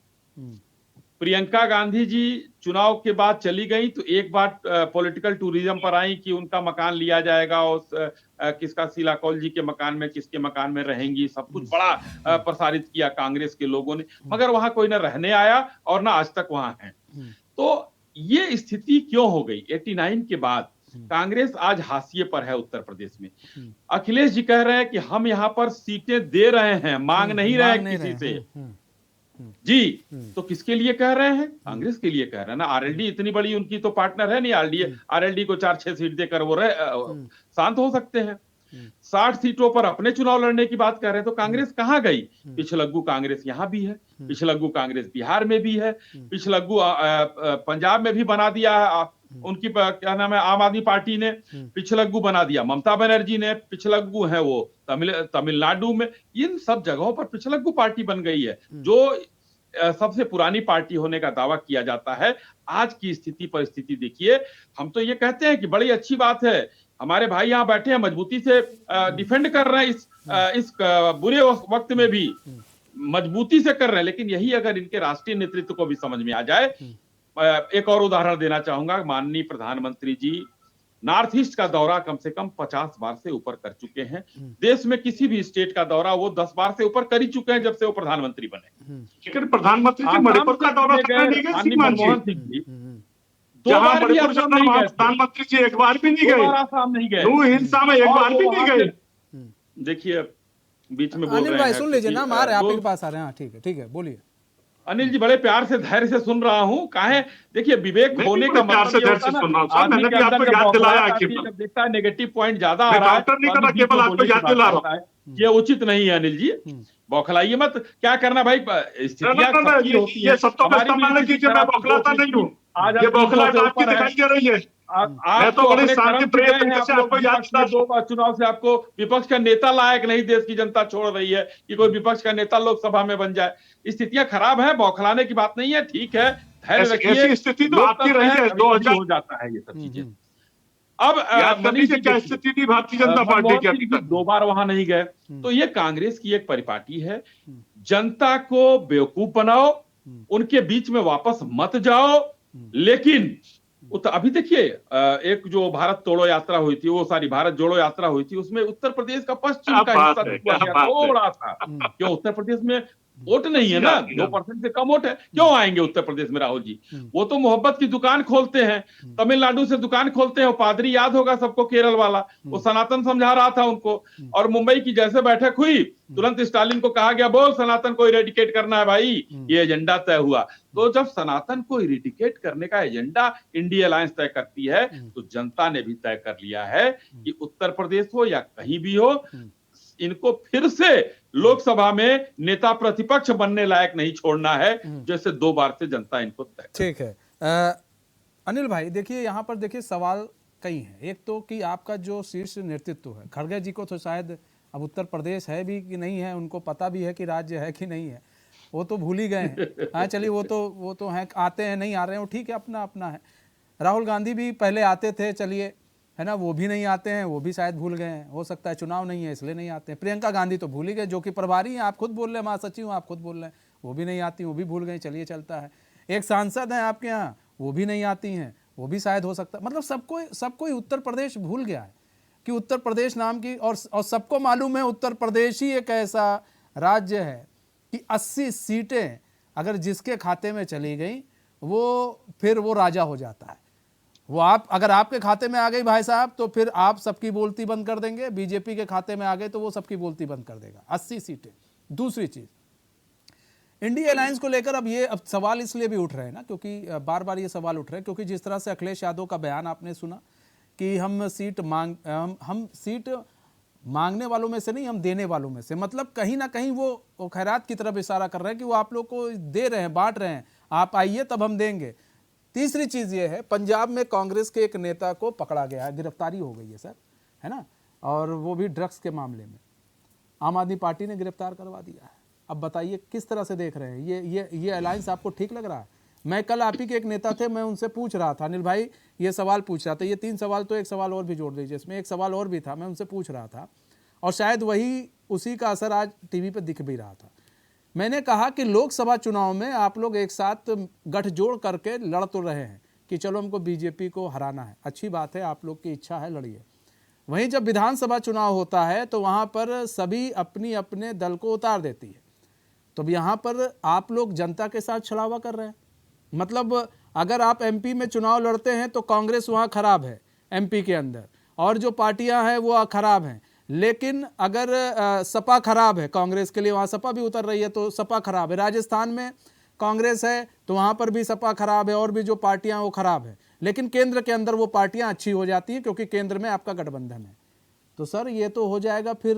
प्रियंका गांधी जी चुनाव के बाद चली गई तो एक बार पॉलिटिकल टूरिज्म पर आई कि उनका मकान लिया जाएगा, उस किसका, शीला कौल जी के मकान में, किसके मकान में रहेंगी, सब कुछ बड़ा प्रसारित किया कांग्रेस के लोगों ने। मगर वहां कोई ना रहने आया और ना आज तक वहां है। तो ये स्थिति क्यों हो गई? 89 के बाद कांग्रेस आज हाशिए पर है उत्तर प्रदेश में। अखिलेश जी कह रहे हैं कि हम यहाँ पर सीटें दे रहे हैं, मांग नहीं रहे किसी से जी। तो किसके लिए कह रहे हैं? कांग्रेस के लिए कह रहे हैं ना। आरएलडी इतनी बड़ी उनकी तो पार्टनर है नहीं, आरएलडी को 4-6 सीट देकर वो शांत हो सकते हैं। 60 सीटों पर अपने चुनाव लड़ने की बात कर रहे हैं, तो कांग्रेस कहां गई? पिछलग्गू कांग्रेस यहां भी है, पिछलग्गू कांग्रेस बिहार में भी है, पिछलग्गू पंजाब में भी बना दिया है उनकी क्या नाम है, आम आदमी पार्टी ने पिछलग्गू बना दिया, ममता बनर्जी ने पिछलग्गू है वो तमिलनाडु में। इन सब जगहों पर पिछलग्गू पार्टी बन गई है, जो सबसे पुरानी पार्टी होने का दावा किया जाता है। आज की स्थिति परिस्थिति देखिए, हम तो ये कहते हैं कि बड़ी अच्छी बात है, हमारे भाई यहाँ बैठे हैं, मजबूती से डिफेंड कर रहे हैं, इस बुरे वक्त में भी मजबूती से कर रहे हैं। लेकिन यही अगर इनके राष्ट्रीय नेतृत्व को भी समझ में आ जाए। एक और उदाहरण देना चाहूंगा, माननीय प्रधानमंत्री जी नॉर्थ ईस्ट का दौरा कम से कम 50 बार से ऊपर कर चुके हैं। देश में किसी भी स्टेट का दौरा वो 10 बार से ऊपर कर ही चुके हैं जब से वो प्रधानमंत्री बने। लेकिन प्रधानमंत्री जी मणिपुर का दौरा करने नहीं गए, मनमोहन सिंह जी 2 बार भी असम नहीं गए, प्रधानमंत्री जी एक बार भी नहीं गए, आसाम नहीं गए, नू हिंसा में एक बार भी नहीं गए। देखिए बीच में बोल रहे हैं, भाई सुन लीजिए ना, हमारे आपके पास आ रहे हैं। ठीक है, ठीक है, बोलिए अनिल जी, बड़े प्यार से धैर्य से सुन रहा हूँ। काहे, देखिए विवेक होने का मतलब ये होता है ना, आदमी के अंदर जब देखता है नेगेटिव पॉइंट ज्यादा आ रहा है, केवल आपको याद दिला रहा हूं, ये उचित नहीं है अनिल जी। बौखलाइए मत, क्या करना भाई, स्थितियां सबकी होती है। ये सब तो मैं बौखलाता नहीं हूँ, ये बौखलाहट आपकी दिखाई दे रही है। आप तो बड़े शांति प्रिय हैं, दो चुनाव से आपको विपक्ष का नेता लायक नहीं देश की जनता छोड़ रही है कि कोई विपक्ष का नेता लोकसभा में बन जाए। स्थितियां खराब है, बौखलाने की बात नहीं है, ठीक है, धैर्य रखिए। स्थिति तो आपकी रही है, 2000 हो जाता है ये सब चीजें। अब मनीष जी, क्या स्थिति थी भारतीय जनता पार्टी की अभी तक? 2 बार वहां नहीं गए, तो ये कांग्रेस की एक परिपाटी है, जनता को बेवकूफ बनाओ उनके बीच में वापस मत जाओ। लेकिन अभी देखिए, एक जो भारत तोड़ो यात्रा हुई थी, वो सारी भारत जोड़ो यात्रा हुई थी, उसमें उत्तर प्रदेश का पश्चिम का हिस्सा छुआ गया थोड़ा सा। क्यों? उत्तर प्रदेश में वोट नहीं है ना, 2% से कम वोट है, क्यों आएंगे उत्तर प्रदेश में राहुल जी? वो तो मोहब्बत की दुकान खोलते हैं, तमिलनाडु से दुकान खोलते हैं। वो पादरी याद होगा सबको, केरल वाला, वो सनातन समझा रहा था उनको। और मुंबई की जैसे बैठक हुई, तुरंत स्टालिन को कहा गया, बोल सनातन को इरेडिकेट करना है भाई, ये एजेंडा तय हुआ। तो जब सनातन को इरेडिकेट करने का एजेंडा इंडिया अलायंस तय करती है, तो जनता ने भी तय कर लिया है कि उत्तर प्रदेश हो या कहीं भी हो, इनको फिर से लोकसभा में नेता प्रतिपक्ष बनने लायक नहीं छोड़ना है, जैसे 2 बार से जनता इनको तय। ठीक है। अनिल भाई देखिए, यहाँ पर देखिए सवाल कई हैं। एक तो कि आपका जो शीर्ष नेतृत्व है, खड़गे जी को तो शायद अब उत्तर प्रदेश है भी कि नहीं है, उनको पता भी है कि राज्य है कि नहीं है, वो तो भूल ही गए हैं। हाँ चलिए, वो तो हैं, आते हैं नहीं आ रहे हैं, वो ठीक है, अपना अपना है। राहुल गांधी भी पहले आते थे, चलिए है ना, वो भी नहीं आते हैं, वो भी शायद भूल गए हैं, हो सकता है चुनाव नहीं है इसलिए नहीं आते हैं। प्रियंका गांधी तो भूल ही गए, जो कि प्रभारी हैं, आप खुद बोल रहे हैं, महासचिव आप खुद बोल रहे हैं, वो भी नहीं आती, वो भी भूल गई, चलिए चलता है। एक सांसद हैं आपके यहाँ, वो भी नहीं आती हैं, वो भी शायद हो सकता, मतलब सबको उत्तर प्रदेश भूल गया है कि उत्तर प्रदेश नाम की, और सबको मालूम है उत्तर प्रदेश ही एक ऐसा राज्य है कि 80 सीटें अगर जिसके खाते में चली गई, वो फिर वो राजा हो जाता है। वो अगर आपके खाते में आ गई भाई साहब, तो फिर आप सबकी बोलती बंद कर देंगे। बीजेपी के खाते में आ गए तो वो सबकी बोलती बंद कर देगा। 80 सीटें। दूसरी चीज, इंडिया अलायंस को लेकर अब सवाल इसलिए भी उठ रहे हैं ना, क्योंकि बार बार ये सवाल उठ रहे हैं, क्योंकि जिस तरह से अखिलेश यादव का बयान आपने सुना कि हम सीट मांगने वालों में से नहीं, हम देने वालों में से, मतलब कहीं ना कहीं वो खैरात की तरफ इशारा कर रहे हैं कि वो आप लोग को दे रहे हैं, बांट रहे हैं, आप आइए तब हम देंगे। तीसरी चीज ये है, पंजाब में कांग्रेस के एक नेता को पकड़ा गया है, गिरफ्तारी हो गई है सर, है ना, और वो भी ड्रग्स के मामले में। आम आदमी पार्टी ने गिरफ्तार करवा दिया है। अब बताइए किस तरह से देख रहे हैं ये अलायंस आपको ठीक लग रहा है? मैं कल आप ही के एक नेता थे, मैं उनसे पूछ रहा था, अनिल भाई ये सवाल पूछ रहा था, ये 3 सवाल, तो एक सवाल और भी जोड़ दीजिए इसमें, एक सवाल और भी था, मैं उनसे पूछ रहा था, और शायद उसी का असर आज टीवी पर दिख भी रहा था। मैंने कहा कि लोकसभा चुनाव में आप लोग एक साथ गठजोड़ करके लड़ तो रहे हैं कि चलो हमको बीजेपी को हराना है, अच्छी बात है, आप लोग की इच्छा है, लड़िए। वहीं जब विधानसभा चुनाव होता है तो वहाँ पर सभी अपनी अपने दल को उतार देती है। तो यहाँ पर आप लोग जनता के साथ छलावा कर रहे हैं। मतलब अगर आप एमपी में चुनाव लड़ते हैं तो कांग्रेस वहाँ खराब है एमपी के अंदर, और जो पार्टियाँ हैं वो खराब हैं। लेकिन अगर सपा खराब है कांग्रेस के लिए, वहाँ सपा भी उतर रही है तो सपा खराब है। राजस्थान में कांग्रेस है तो वहाँ पर भी सपा खराब है, और भी जो पार्टियाँ वो खराब है। लेकिन केंद्र के अंदर वो पार्टियाँ अच्छी हो जाती हैं क्योंकि केंद्र में आपका गठबंधन है। तो सर ये तो हो जाएगा फिर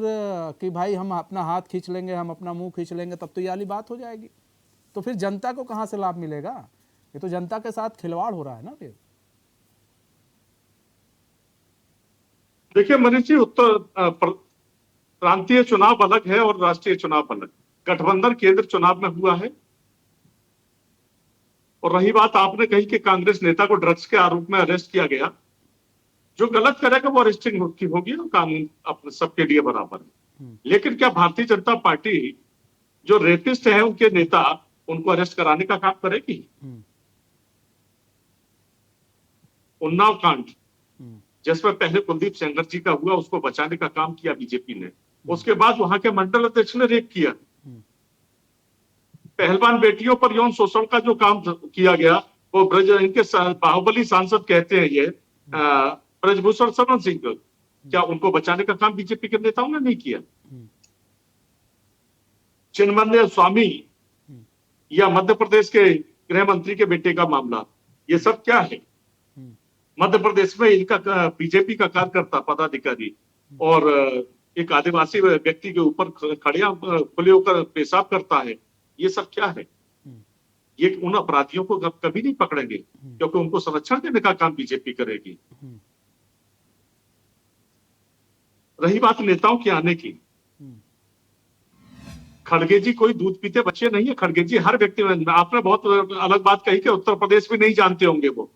कि भाई हम अपना हाथ खींच लेंगे, हम अपना मुंह खींच लेंगे, तब तो ये वाली बात हो जाएगी। तो फिर जनता को कहाँ से लाभ मिलेगा? ये तो जनता के साथ खिलवाड़ हो रहा है ना फिर। देखिए मनीष जी, प्रांतीय चुनाव अलग है और राष्ट्रीय चुनाव अलग। गठबंधन केंद्र चुनाव में हुआ है। और रही बात आपने कही कि कांग्रेस नेता को ड्रग्स के आरोप में अरेस्ट किया गया, जो गलत करेगा वो अरेस्टिंग होगी, और कानून अपने सबके लिए बराबर है। लेकिन क्या भारतीय जनता पार्टी जो रेपिस्ट है उनके नेता, उनको अरेस्ट कराने का काम करेगी? उन्नाव कांड जिसमें पहले कुलदीप सेंगर जी का हुआ, उसको बचाने का काम किया बीजेपी ने। उसके बाद वहां के मंडल अध्यक्ष ने रेप किया। पहलवान बेटियों पर यौन शोषण का जो काम किया गया, वो इनके बाहुबली सांसद कहते हैं ये ब्रजभूषण शरण सिंह, क्या उनको बचाने का काम बीजेपी के नेताओं ने नहीं किया? चिन्मय स्वामी या मध्य प्रदेश के गृह मंत्री के बेटे का मामला, ये सब क्या है? मध्य प्रदेश में इनका बीजेपी का कार्यकर्ता पदाधिकारी और एक आदिवासी व्यक्ति के ऊपर खुले होकर पेशाब करता है, ये सब क्या है? ये उन अपराधियों को कभी नहीं पकड़ेंगे क्योंकि उनको संरक्षण देने का काम बीजेपी करेगी। रही बात नेताओं के आने की, खड़गे जी कोई दूध पीते बच्चे नहीं है। खड़गे जी हर व्यक्ति, आपने बहुत अलग बात कही कि उत्तर प्रदेश भी नहीं जानते होंगे वो,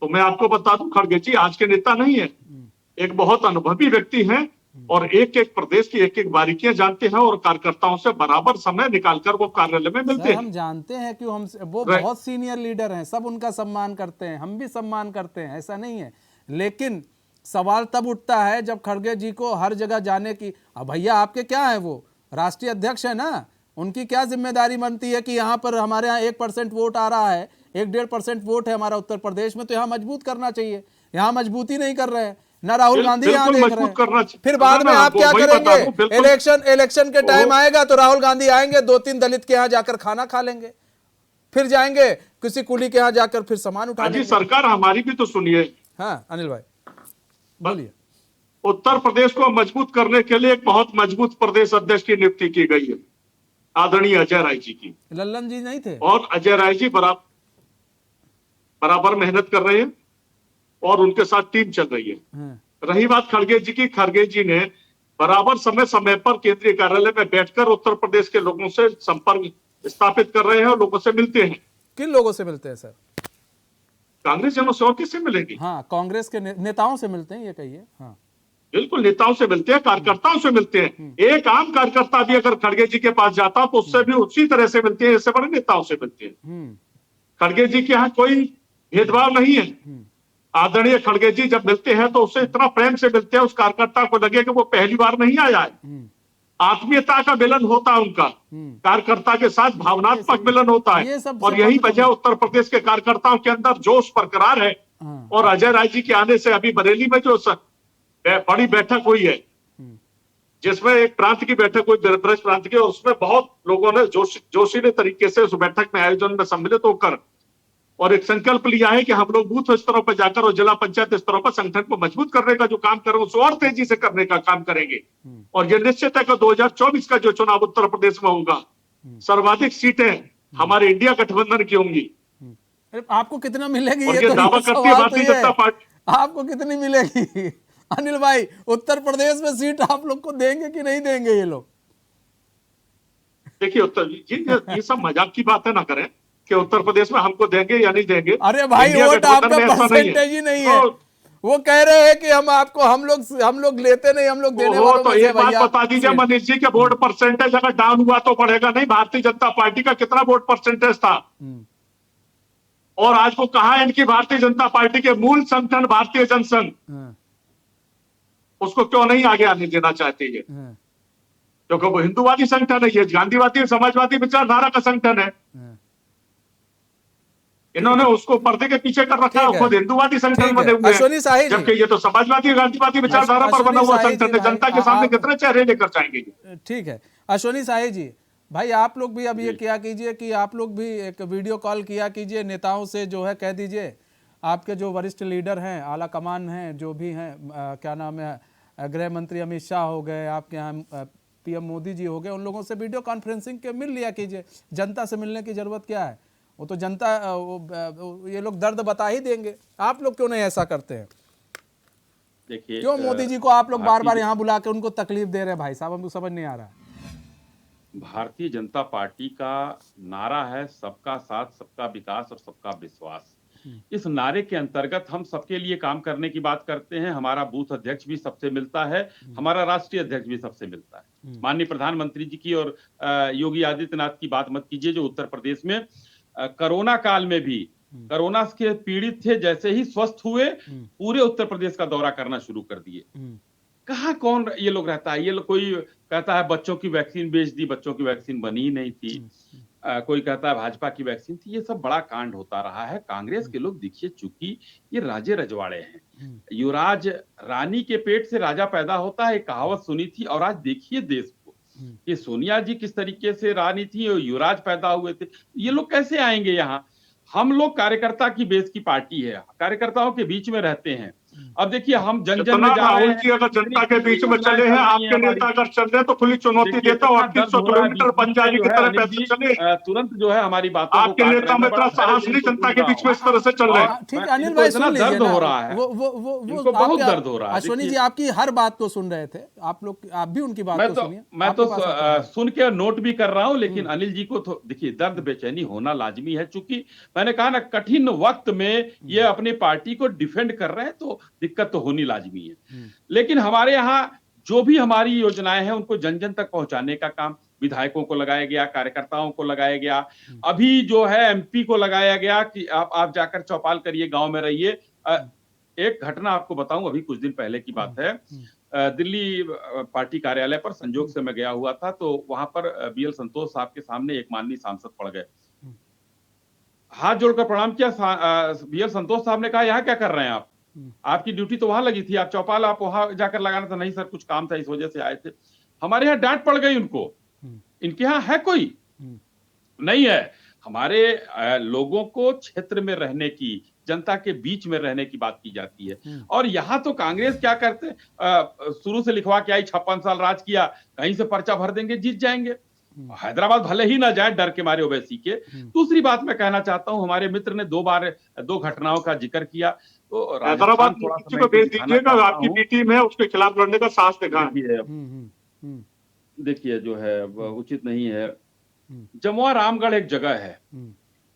तो मैं आपको बता दूं, खड़गे जी आज के नेता नहीं है, एक बहुत अनुभवी व्यक्ति हैं और एक एक प्रदेश की एक एक बारीकियां जानते हैं और कार्यकर्ताओं से बराबर समय निकालकर वो कार्यालय में मिलते सर, हैं। हम जानते हैं कि हम वो राइट। बहुत सीनियर लीडर हैं, सब उनका सम्मान करते हैं, हम भी सम्मान करते हैं, ऐसा नहीं है। लेकिन सवाल तब उठता है जब खड़गे जी को हर जगह जाने की, अब भैया आपके क्या है, वो राष्ट्रीय अध्यक्ष है ना, उनकी क्या जिम्मेदारी बनती है कि यहाँ पर हमारे यहाँ 1% वोट आ रहा है, 1-1.5% वोट है हमारा उत्तर प्रदेश में, तो यहाँ मजबूत करना चाहिए। यहाँ मजबूती नहीं कर रहे हैं ना, राहुल गांधी यहाँ बिल्कुल देख रहे मजबूत करना हैं। चाहिए। फिर बाद ना, में ना, आप क्या वही बता करेंगे, रहा हूं, बिल्कुल। इलेक्शन के टाइम ओहो। आएगा तो राहुल गांधी आएंगे, 2-3 दलित के यहाँ जाकर खाना खा लेंगे, फिर जाएंगे किसी कुली के यहाँ जाकर फिर सामान उठा जी लेंगे। सरकार हमारी भी तो सुनिए। हाँ अनिल भाई बोलिए। उत्तर प्रदेश को मजबूत करने के लिए एक बहुत मजबूत प्रदेश अध्यक्ष की नियुक्ति की गई है, आदरणीय अजय राय जी की। लल्लन जी नहीं थे? और अजय राय जी बराबर मेहनत कर रहे हैं और उनके साथ टीम चल रही है। हाँ। रही बात खड़गे जी की, खड़गे जी ने बराबर समय समय पर केंद्रीय कार्यालय में बैठकर उत्तर प्रदेश के लोगों से संपर्क स्थापित कर रहे हैं और लोगों से मिलते हैं। किन लोगों से मिलते हैं सर? कांग्रेस जनों से और किससे मिलेंगी? हाँ, कांग्रेस के नेताओं से मिलते हैं, ये कहिए। हाँ बिल्कुल, नेताओं से मिलते हैं, कार्यकर्ताओं से मिलते हैं। एक आम कार्यकर्ता भी अगर खड़गे जी के पास जाता तो उससे भी उसी तरह से मिलते हैं, इससे बड़े नेताओं से मिलते हैं। खड़गे जी के यहाँ कोई भेदभाव नहीं है। आदरणीय खड़गे जी जब मिलते हैं तो उससे इतना प्रेम से मिलते हैं, उस कार्यकर्ता को लगे कि वो पहली बार नहीं आया है। आत्मीयता का मिलन होता है उनका, कार्यकर्ता के साथ भावनात्मक मिलन होता ये है। सब और यही वजह उत्तर प्रदेश के कार्यकर्ताओं के अंदर जोश बरकरार है। और अजय राय जी के आने से अभी बरेली में जो बड़ी बैठक हुई है, जिसमें एक प्रांत की बैठक हुई, ब्रज प्रांत की, और उसमें बहुत लोगों ने जोशीले तरीके से उस बैठक में आयोजन में सम्मिलित होकर और एक संकल्प लिया है कि हम लोग बूथ स्तरों पर जाकर और जिला पंचायत स्तरों पर संगठन को मजबूत करने का जो काम करेंगे उसको और तेजी से करने का काम करेंगे। और ये निश्चित है कि 2024 का जो चुनाव उत्तर प्रदेश में होगा, सर्वाधिक सीटें हमारे इंडिया गठबंधन की होंगी। आपको कितना मिलेगी? और ये दावा करती है भारतीय जनता पार्टी। आपको कितनी मिलेगी अनिल भाई? उत्तर प्रदेश में सीट आप लोग को देंगे कि नहीं देंगे ये लोग? देखिए, ये सब मजाक की बातें ना करें कि उत्तर प्रदेश में हमको देंगे या नहीं देंगे। अरे भाई, वोट आपका परसेंटेज ही नहीं है। वो कह रहे हैं कि हम लोग लेते नहीं, हम लोग देने वालों तो एक बात बता दीजिए मनीष जी, के वोट परसेंटेज अगर डाउन हुआ तो बढ़ेगा नहीं। भारतीय जनता पार्टी का कितना वोट परसेंटेज था और आज को कहा इनकी भारतीय जनता पार्टी के मूल संगठन भारतीय जनसंघ, उसको क्यों नहीं आगे आने देना चाहते ये? क्योंकि वो हिंदूवादी संगठन है, ये गांधीवादी समाजवादी विचारधारा का संगठन है। इन्होंने उसको पर्दे के पीछे कर रखा है, खुद हिंदुवादी संगठन बने हुए हैं, जबकि ये तो समाजवादी गांधीवादी विचारधारा पर बना हुआ संगठन है। जनता के सामने कितने चेहरे लेकर जाएंगे? ठीक है अश्वनी शाही जी, भाई आप लोग भी अब ये क्या कीजिए कि आप लोग भी एक वीडियो कॉल किया कीजिए नेताओं से, जो है कह दीजिए आपके जो वरिष्ठ लीडर हैं, आला कमान हैं, जो भी हैं, क्या नाम है, गृह मंत्री अमित शाह हो गए, आपके यहाँ पीएम मोदी जी हो गए, उन लोगों से वीडियो कॉन्फ्रेंसिंग के मिल लिया कीजिए। जनता से मिलने की जरूरत क्या है? वो तो जनता, ये लोग दर्द बता ही देंगे। आप लोग क्यों नहीं ऐसा करते हैं? देखिए, क्यों मोदी जी को आप लोग बार बार यहाँ बुला के उनको तकलीफ दे रहे हैं? भाई साहब, हमको समझ नहीं आ रहा है। भारतीय जनता पार्टी का नारा है सबका साथ, सबका विकास और सबका विश्वास। इस नारे के अंतर्गत हम सबके लिए काम करने की बात करते हैं। हमारा बूथ अध्यक्ष भी सबसे मिलता है, हमारा राष्ट्रीय अध्यक्ष भी सबसे मिलता है। माननीय प्रधानमंत्री जी की और योगी आदित्यनाथ की बात मत कीजिए, जो उत्तर प्रदेश में कोरोना काल में भी कोरोना के पीड़ित थे, जैसे ही स्वस्थ हुए पूरे उत्तर प्रदेश का दौरा करना शुरू कर दिए। कहाँ कौन ये लोग रहता है? ये लोग, कोई कहता है बच्चों की वैक्सीन बेच दी, बच्चों की वैक्सीन बनी ही नहीं थी। कोई कहता है भाजपा की वैक्सीन थी। ये सब बड़ा कांड होता रहा है। कांग्रेस के लोग देखिए, चूंकि ये राजे रजवाड़े हैं, युवराज रानी के पेट से राजा पैदा होता है, एक कहावत सुनी थी। और आज देखिए देश को कि सोनिया जी किस तरीके से रानी थी और युवराज पैदा हुए थे। ये लोग कैसे आएंगे यहाँ? हम लोग कार्यकर्ता की बेस की पार्टी है, कार्यकर्ताओं के बीच में रहते हैं। अब देखिए, हम जन जन में जा रहे हैं। अगर जनता के बीच में चले हैं, आपके नेता अगर चल रहे तो खुली चुनौती देता हूं, 3800 किलोमीटर पंजाबी की तरह पैदल चले, तुरंत जो है हमारी बातों को आपके नेता में इतना साहस नहीं जनता के बीच में इस तरह से चल रहे हैं। ठीक है अनिल भाई, सुन लीजिए, दर्द हो रहा है, वो बहुत दर्द हो रहा है। अश्वनी जी आपकी हर बात को सुन रहे थे, आप लोग, आप भी उनकी बात को सुनिए। मैं तो सुन के नोट भी कर रहा हूं, लेकिन अनिल जी को देखिए, दर्द बेचैनी होना लाजमी है। चूंकि मैंने कहा ना, कठिन वक्त में ये अपनी पार्टी को डिफेंड कर रहे हैं, तो दिक्कत तो होनी लाजमी है। लेकिन हमारे यहाँ जो भी हमारी योजनाएं हैं उनको जन जन तक पहुंचाने का काम विधायकों को लगाया गया, कार्यकर्ताओं को लगाया गया। अभी जो है एमपी को लगाया गया कि आप जाकर चौपाल करिए, गांव में रहिए। एक घटना आपको बताऊं, अभी कुछ दिन पहले की बात है। दिल्ली पार्टी कार्यालय पर संजोग से मैं गया हुआ था, तो वहां पर बीएल संतोष साहब के सामने एक माननीय सांसद पड़ गए। हाथ जोड़कर प्रणाम किया। बीएल संतोष साहब ने कहा, यहाँ क्या कर रहे हैं आप? आपकी ड्यूटी तो वहां लगी थी, आप चौपाल आप वहां जाकर लगाना था। नहीं सर, कुछ काम था, इस वजह से आए थे। हमारे यहाँ डांट पड़ गई उनको। इनके यहाँ है कोई? नहीं है। हमारे लोगों को क्षेत्र में रहने की, जनता के बीच में रहने की बात की जाती है। और यहाँ तो कांग्रेस क्या करते, शुरू से लिखवा के आई, 56 साल राज किया, कहीं से पर्चा भर देंगे, जीत जाएंगे। हैदराबाद भले ही ना जाए डर के मारे ओवैसी के। दूसरी बात मैं कहना चाहता हूं, हमारे मित्र ने दो घटनाओं का जिक्र किया, तो हैदराबाद को भेज दीजिएगा, आपकी बी टीम है, उसके खिलाफ लड़ने का साहस दिखाएं। देखिए जो है उचित नहीं है। जमुआ रामगढ़ एक जगह है,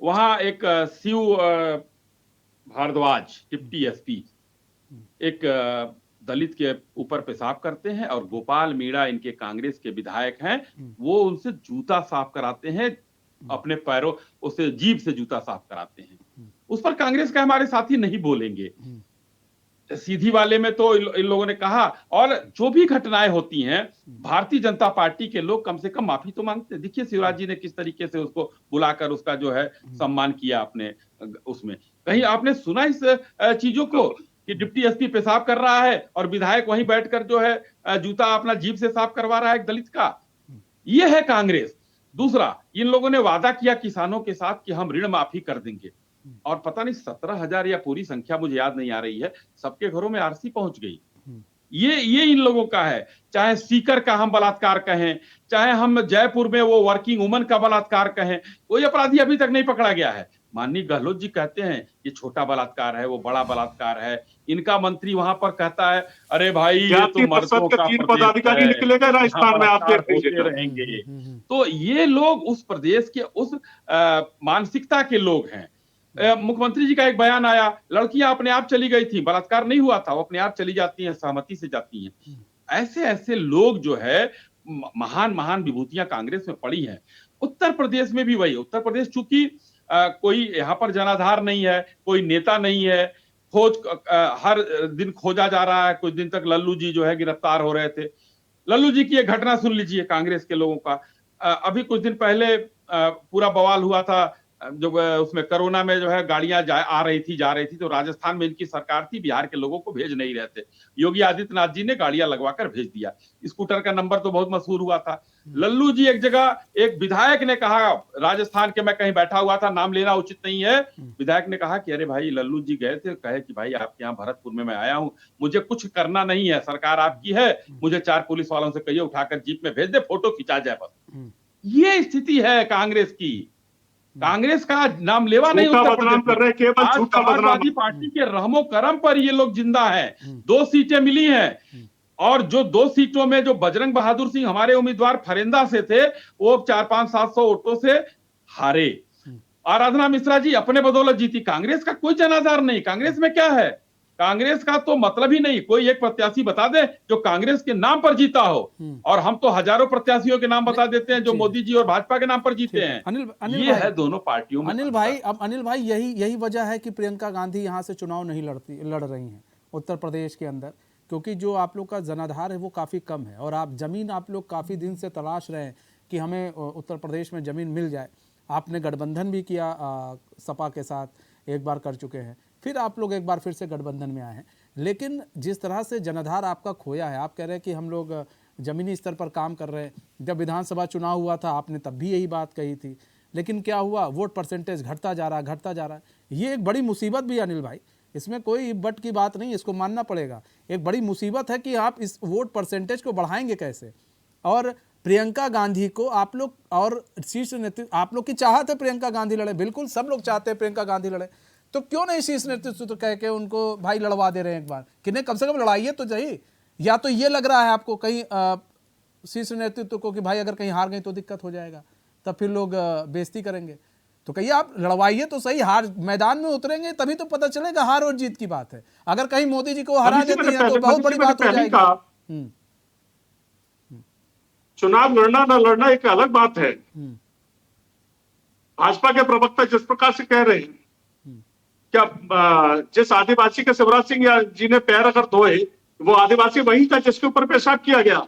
वहां एक शिव भारद्वाज डिप्टी एसपी एक दलित के ऊपर पेशाब करते हैं, और गोपाल मीणा इनके कांग्रेस के विधायक हैं, वो उनसे जूता साफ कराते हैं, अपने पैरों उसे जीभ से जूता साफ कराते हैं। उस पर कांग्रेस का हमारे साथी नहीं बोलेंगे। सीधी वाले में तो इन लोगों ने कहा। और जो भी घटनाएं होती हैं, भारतीय जनता पार्टी के लोग कम से कम माफी तो मांगते हैं। देखिए शिवराज जी ने किस तरीके से उसको बुलाकर उसका जो है सम्मान किया आपने। उसमें कहीं आपने सुना इस चीजों को कि डिप्टी एसपी पेशाब कर रहा है और विधायक वहीं बैठकर जो है जूता अपना जीभ से साफ करवा रहा है एक दलित का? ये है कांग्रेस। दूसरा, इन लोगों ने वादा किया किसानों के साथ कि हम ऋण माफी कर देंगे, और पता नहीं 17,000 या पूरी संख्या मुझे याद नहीं आ रही है, सबके घरों में आरसी पहुंच गई। ये इन लोगों का है। चाहे सीकर का हम बलात्कार कहें, चाहे हम जयपुर में वो वर्किंग वुमन का बलात्कार कहें, कोई अपराधी अभी तक नहीं पकड़ा गया है। माननीय गहलोत जी कहते हैं ये छोटा बलात्कार है, वो बड़ा बलात्कार है। इनका मंत्री वहां पर कहता है, अरे भाई ये तो मर्दों का पदाधिकारी निकलेगा राजस्थान में, आप रहेंगे। तो ये लोग उस प्रदेश के उस मानसिकता के लोग हैं। मुख्यमंत्री जी का एक बयान आया, लड़कियां अपने आप चली गई थी, बलात्कार नहीं हुआ था, वो अपने आप चली जाती हैं, सहमति से जाती हैं। ऐसे ऐसे लोग जो है महान महान विभूतियां कांग्रेस में पड़ी हैं। उत्तर प्रदेश में भी वही। उत्तर प्रदेश चूंकि कोई यहाँ पर जनाधार नहीं है, कोई नेता नहीं है, हर दिन खोजा जा रहा है। कुछ दिन तक लल्लू जी जो है गिरफ्तार हो रहे थे। लल्लू जी की एक घटना सुन लीजिए कांग्रेस के लोगों का। अभी कुछ दिन पहले पूरा बवाल हुआ था, जो उसमें कोरोना में जो है गाड़ियां आ रही थी, जा रही थी, तो राजस्थान में इनकी सरकार थी, बिहार के लोगों को भेज नहीं रहे थे। योगी आदित्यनाथ जी ने गाड़ियां लगवाकर भेज दिया। स्कूटर का नंबर तो बहुत मशहूर हुआ था। लल्लू जी एक जगह, एक विधायक ने कहा, राजस्थान के, मैं कहीं बैठा हुआ था, नाम लेना उचित नहीं है, विधायक ने कहा कि अरे भाई लल्लू जी गए थे, कहे कि भाई आपके यहाँ भरतपुर में मैं आया हूँ, मुझे कुछ करना नहीं है, सरकार आपकी है, मुझे 4 पुलिस वालों से कहिए उठाकर जीप में भेज दे, फोटो खिंचा जाए बस। ये स्थिति है कांग्रेस की। कांग्रेस का नाम लेवा नहीं उत्तर प्रदेश में। आज समाजवादी पार्टी के रहमो करम पर ये लोग जिंदा हैं। 2 सीटें मिली हैं, और जो 2 सीटों में जो बजरंग बहादुर सिंह हमारे उम्मीदवार फरेंदा से थे, वो 400-500-700 वोटों से हारे। आराधना मिश्रा जी अपने बदौलत जीती। कांग्रेस का कोई जनाधार नहीं। कांग्रेस में क्या है? कांग्रेस का तो मतलब ही नहीं। कोई एक प्रत्याशी बता दे जो कांग्रेस के नाम पर जीता हो, और हम तो हजारों प्रत्याशियों के नाम बता देते हैं जो मोदी जी और भाजपा के नाम पर जीते हैं। अनिल ये है दोनों पार्टियों में। अनिल भाई यही वजह है कि प्रियंका गांधी यहाँ से चुनाव नहीं लड़ रही हैं उत्तर प्रदेश के अंदर, क्योंकि जो आप लोग का जनाधार है वो काफ़ी कम है, और आप जमीन आप लोग काफ़ी दिन से तलाश रहे हैं कि हमें उत्तर प्रदेश में ज़मीन मिल जाए। आपने गठबंधन भी किया सपा के साथ, एक बार कर चुके हैं, फिर आप लोग एक बार फिर से गठबंधन में आए हैं। लेकिन जिस तरह से जनाधार आपका खोया है, आप कह रहे हैं कि हम लोग ज़मीनी स्तर पर काम कर रहे हैं। जब विधानसभा चुनाव हुआ था आपने तब भी यही बात कही थी, लेकिन क्या हुआ? वोट परसेंटेज घटता जा रहा है। ये एक बड़ी मुसीबत भी है अनिल भाई, इसमें कोई बट की बात नहीं, इसको मानना पड़ेगा। एक बड़ी मुसीबत है कि आप इस वोट परसेंटेज को बढ़ाएंगे कैसे। और प्रियंका गांधी को आप लोग, और शीर्ष नेतृत्व, आप लोग की चाहत है प्रियंका गांधी लड़े, बिल्कुल सब लोग चाहते हैं प्रियंका गांधी लड़े, तो क्यों नहीं शीर्ष नेतृत्व तो कह के उनको भाई लड़वा दे रहे हैं एक बार कि नहीं, कम से कम लड़ाइए तो सही। या तो ये लग रहा है आपको कहीं शीर्ष नेतृत्व को कि भाई अगर कहीं हार गई तो दिक्कत हो जाएगा, तब फिर लोग बेइज्जती करेंगे, तो कहिए आप लड़वाइए तो सही। हार मैदान में उतरेंगे तभी तो पता चलेगा हार और जीत की बात है। अगर कहीं मोदी जी को हरा देती है तो बहुत बड़ी बात हो जाएगी। चुनाव लड़ना न लड़ना एक अलग बात है। भाजपा के प्रवक्ता जिस प्रकार से कह रहे हैं, क्या जिस आदिवासी के शिवराज सिंह जी ने पैर अगर धोए, वो आदिवासी वही था जिसके ऊपर पेशाब किया गया।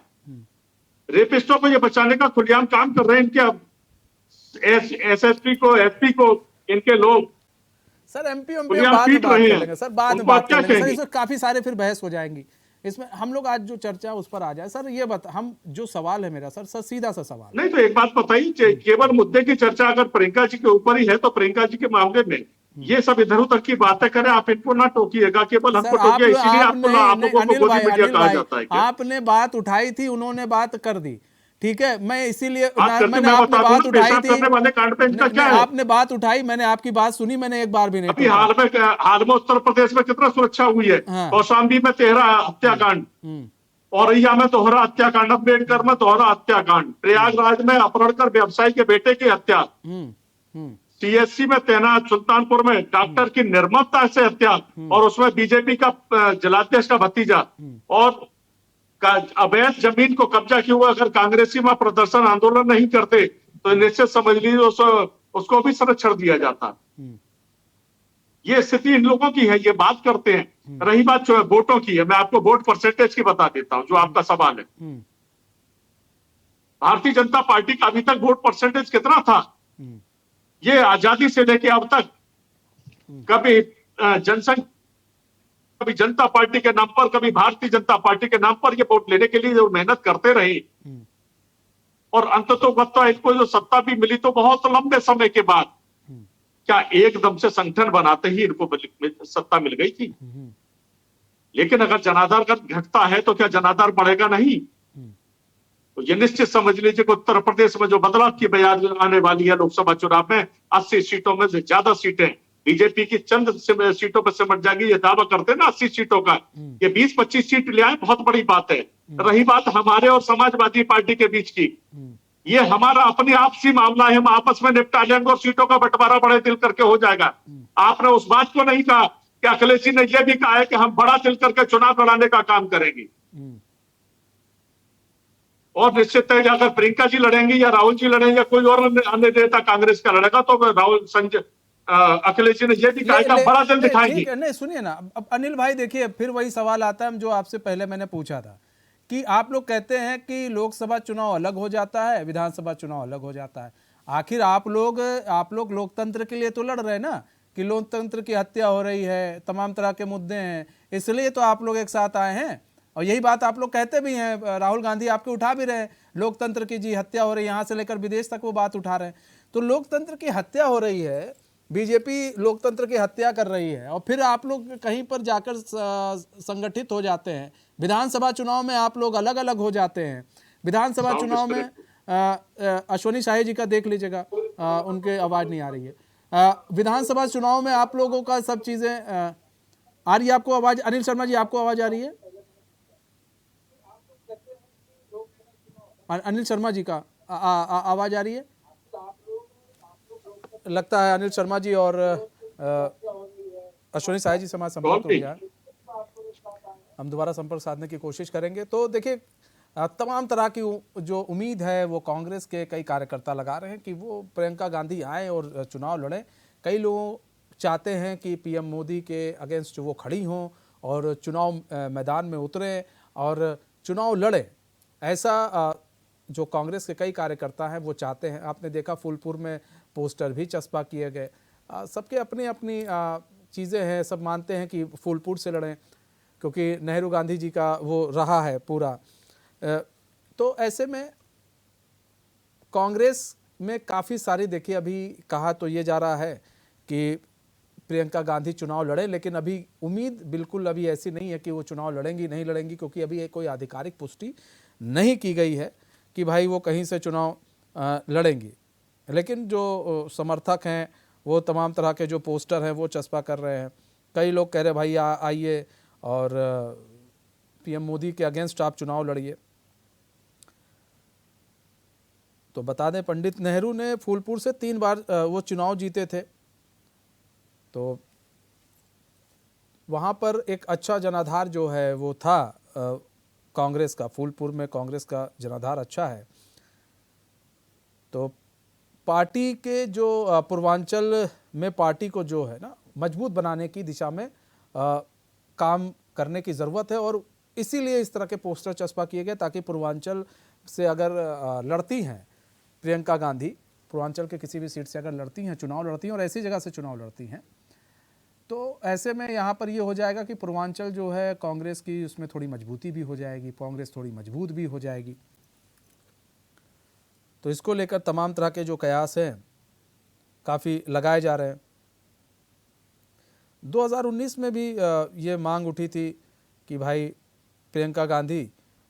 रेपिस्टों को ये बचाने का खुलेआम काम कर रहे हैं इनके एसएसपी को, एसपी को, इनके लोग सर एमपी में खुलेआम बाद में पीट बात रहे कर हैं। लेंगे सर, बाद में उनको बात आप क्या कर लेंगे सर, कहेंगे? इसमें काफी सारे फिर बहस हो जाएंगी। इसमें हम लोग आज जो चर्चा है उस पर आ जाए। सर ये बता, हम जो सवाल है मेरा सर सीधा सा सवाल है। नहीं तो एक बात बताइए, केवल मुद्दे की चर्चा अगर प्रियंका जी के ऊपर ही है तो प्रियंका जी के मामले में ये सब इधर उधर की बातें करें, आप इनको ना टोकिएगा, केवल हमको सर टोकिए, इसीलिए आप लोगों को अनिल गोदी भाई, मीडिया अनिल कहा भाई, जाता है क्या? आपने बात उठाई थी, उन्होंने बात कर दी, ठीक है, मैं इसीलिए बात करते मैंने मैं आपने बता दूं बात ना, उठाई पेशाब थी, करने वाले कांड पे इनका क्या है? आपने बात उठाई, मैंने आपकी बात सुनी, मैंने एक बार भी नहीं अभी टोका। हाल में उत्तर प्रदेश में कितना सुरक्षा हुई है। हाँ। कौशाम्बी में 13 हत्याकांड, औरैया में दोहरा हत्याकांड, अम्बेडकर में दोहरा हत्याकांड, प्रयागराज में अपहरणकर व्यवसायी के बेटे की हत्या, सीएससी में तैनात, सुल्तानपुर में डॉक्टर की निर्ममता से हत्या, और उसमें बीजेपी का जलाध्यक्ष का भतीजा, और अवैध जमीन को कब्जा किए हुए अगर कांग्रेसी में प्रदर्शन आंदोलन नहीं करते तो निश्चित समझ लीजिए उसको भी संरक्षण दिया जाता। ये स्थिति इन लोगों की है, ये बात करते हैं। रही बात वोटों की है, मैं आपको वोट परसेंटेज की बता देता हूं, जो आपका सवाल है। भारतीय जनता पार्टी का अभी तक वोट परसेंटेज कितना था? ये आजादी से लेके अब तक कभी जनसंघ, कभी जनता पार्टी के नाम पर, कभी भारतीय जनता पार्टी के नाम पर ये वोट लेने के लिए जो मेहनत करते रहे, और अंततोगत्वा इनको जो सत्ता भी मिली तो बहुत लंबे समय के बाद, क्या एकदम से संगठन बनाते ही इनको सत्ता मिल गई थी? लेकिन अगर जनाधार घटता है तो क्या जनाधार बढ़ेगा नहीं? तो ये निश्चित समझ लीजिए कि उत्तर प्रदेश में जो बदलाव की बयान आने वाली है लोकसभा चुनाव में, 80 सीटों में से ज्यादा सीटें बीजेपी की चंद सीटों पर सिमट जाएगी। ये दावा करते हैं ना 80 सीटों का, ये 20-25 सीट ले आए, बहुत बड़ी बात है। रही बात हमारे और समाजवादी पार्टी के बीच की, ये हमारा अपनी आपसी मामला है, हम आपस में निपटा लेंगे और सीटों का बंटवारा बड़े दिल करके हो जाएगा। आपने उस बात को नहीं कहा कि अखिलेश जी ने यह भी कहा है कि हम बड़ा दिल करके चुनाव लड़ाने का काम करेंगे। और निश्चित है कि अगर प्रियंका जी लड़ेंगी या राहुल जी लड़ेंगे या कोई और अन्य नेता कांग्रेस का लड़ेगा तो अखिलेश जी ने यह भी कहा कि बड़ा दिल दिखाएंगे। नहीं सुनिए ना, अब अनिल भाई देखिए, फिर वही सवाल आता है जो आपसे पहले मैंने पूछा था कि आप लोग कहते हैं कि लोकसभा चुनाव अलग हो जाता है, विधानसभा चुनाव अलग हो जाता है। आखिर आप लोग लोकतंत्र के लिए तो लड़ रहे हैं ना, कि लोकतंत्र की हत्या हो रही है, तमाम तरह के मुद्दे हैं, इसलिए तो आप लोग एक साथ आए हैं। और यही बात आप लोग कहते भी हैं, राहुल गांधी आपके उठा भी रहे हैं, लोकतंत्र की जी हत्या हो रही है, यहाँ से लेकर विदेश तक वो बात उठा रहे हैं। तो लोकतंत्र की हत्या हो रही है, बीजेपी लोकतंत्र की हत्या कर रही है, और फिर आप लोग कहीं पर जाकर संगठित हो जाते हैं। विधानसभा चुनाव में आप लोग अलग अलग हो जाते हैं। विधानसभा चुनाव में अश्वनी शाही जी का देख लीजिएगा, उनके आवाज़ नहीं आ रही है। विधानसभा चुनाव में आप लोगों का सब चीज़ें आ रही है आपको आवाज़? अनिल शर्मा जी आपको आवाज़ आ रही है? अनिल शर्मा जी का आवाज़ आ रही है? लगता है अनिल शर्मा जी और अश्वनी साय जी से हमारा संपर्क हो गया है, हम दोबारा संपर्क साधने की कोशिश करेंगे। तो देखिए, तमाम तरह की जो उम्मीद है वो कांग्रेस के कई कार्यकर्ता लगा रहे हैं कि वो प्रियंका गांधी आए और चुनाव लड़ें। कई लोग चाहते हैं कि पीएम मोदी के अगेंस्ट वो खड़ी हों और चुनाव मैदान में उतरें और चुनाव लड़ें। ऐसा जो कांग्रेस के कई कार्यकर्ता हैं वो चाहते हैं। आपने देखा फूलपुर में पोस्टर भी चस्पा किए गए। सबके अपनी अपनी चीज़ें हैं, सब मानते हैं कि फूलपुर से लड़ें क्योंकि नेहरू गांधी जी का वो रहा है पूरा। तो ऐसे में कांग्रेस में काफ़ी सारी, देखिए अभी कहा तो ये जा रहा है कि प्रियंका गांधी चुनाव लड़े, लेकिन अभी उम्मीद बिल्कुल अभी ऐसी नहीं है कि वो चुनाव लड़ेंगी नहीं लड़ेंगी, क्योंकि अभी कोई आधिकारिक पुष्टि नहीं की गई है कि भाई वो कहीं से चुनाव लड़ेंगी। लेकिन जो समर्थक हैं वो तमाम तरह के जो पोस्टर हैं वो चस्पा कर रहे हैं। कई लोग कह रहे हैं भाई आइए और पीएम मोदी के अगेंस्ट आप चुनाव लड़िए। तो बता दें, पंडित नेहरू ने फूलपुर से 3 बार वो चुनाव जीते थे, तो वहाँ पर एक अच्छा जनाधार जो है वो था कांग्रेस का। फूलपुर में कांग्रेस का जनाधार अच्छा है। तो पार्टी के जो पूर्वांचल में पार्टी को जो है ना मजबूत बनाने की दिशा में काम करने की ज़रूरत है, और इसीलिए इस तरह के पोस्टर चस्पा किए गए ताकि पूर्वांचल से अगर लड़ती हैं प्रियंका गांधी, पूर्वांचल के किसी भी सीट से अगर लड़ती हैं, चुनाव लड़ती हैं और ऐसी जगह से चुनाव लड़ती हैं, तो ऐसे में यहाँ पर ये हो जाएगा कि पूर्वांचल जो है कांग्रेस की उसमें थोड़ी मजबूती भी हो जाएगी, कांग्रेस थोड़ी मजबूत भी हो जाएगी। तो इसको लेकर तमाम तरह के जो कयास हैं काफ़ी लगाए जा रहे हैं। 2019 में भी ये मांग उठी थी कि भाई प्रियंका गांधी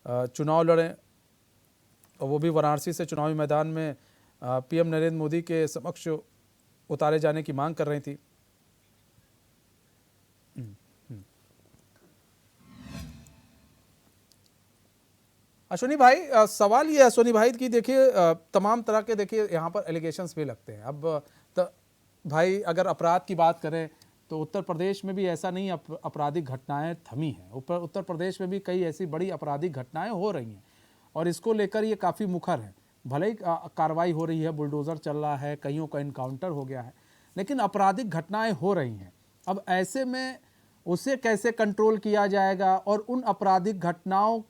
चुनाव लड़ें, और वो भी वाराणसी से चुनावी मैदान में पीएम नरेंद्र मोदी के समक्ष उतारे जाने की मांग कर रही थी। अश्विनी भाई, सवाल ये है अश्विनी भाई कि देखिए तमाम तरह के देखिए यहाँ पर एलिगेशंस भी लगते हैं। अब भाई अगर अपराध की बात करें तो उत्तर प्रदेश में भी ऐसा नहीं आपराधिक घटनाएं थमी हैं, उत्तर प्रदेश में भी कई ऐसी बड़ी आपराधिक घटनाएं हो रही हैं और इसको लेकर ये काफ़ी मुखर है। भले ही कार्रवाई हो रही है, बुलडोज़र चल रहा है, कईयों का इनकाउंटर हो गया है, लेकिन आपराधिक घटनाएं हो रही हैं। अब ऐसे में उसे कैसे कंट्रोल किया जाएगा, और उन आपराधिक घटनाओं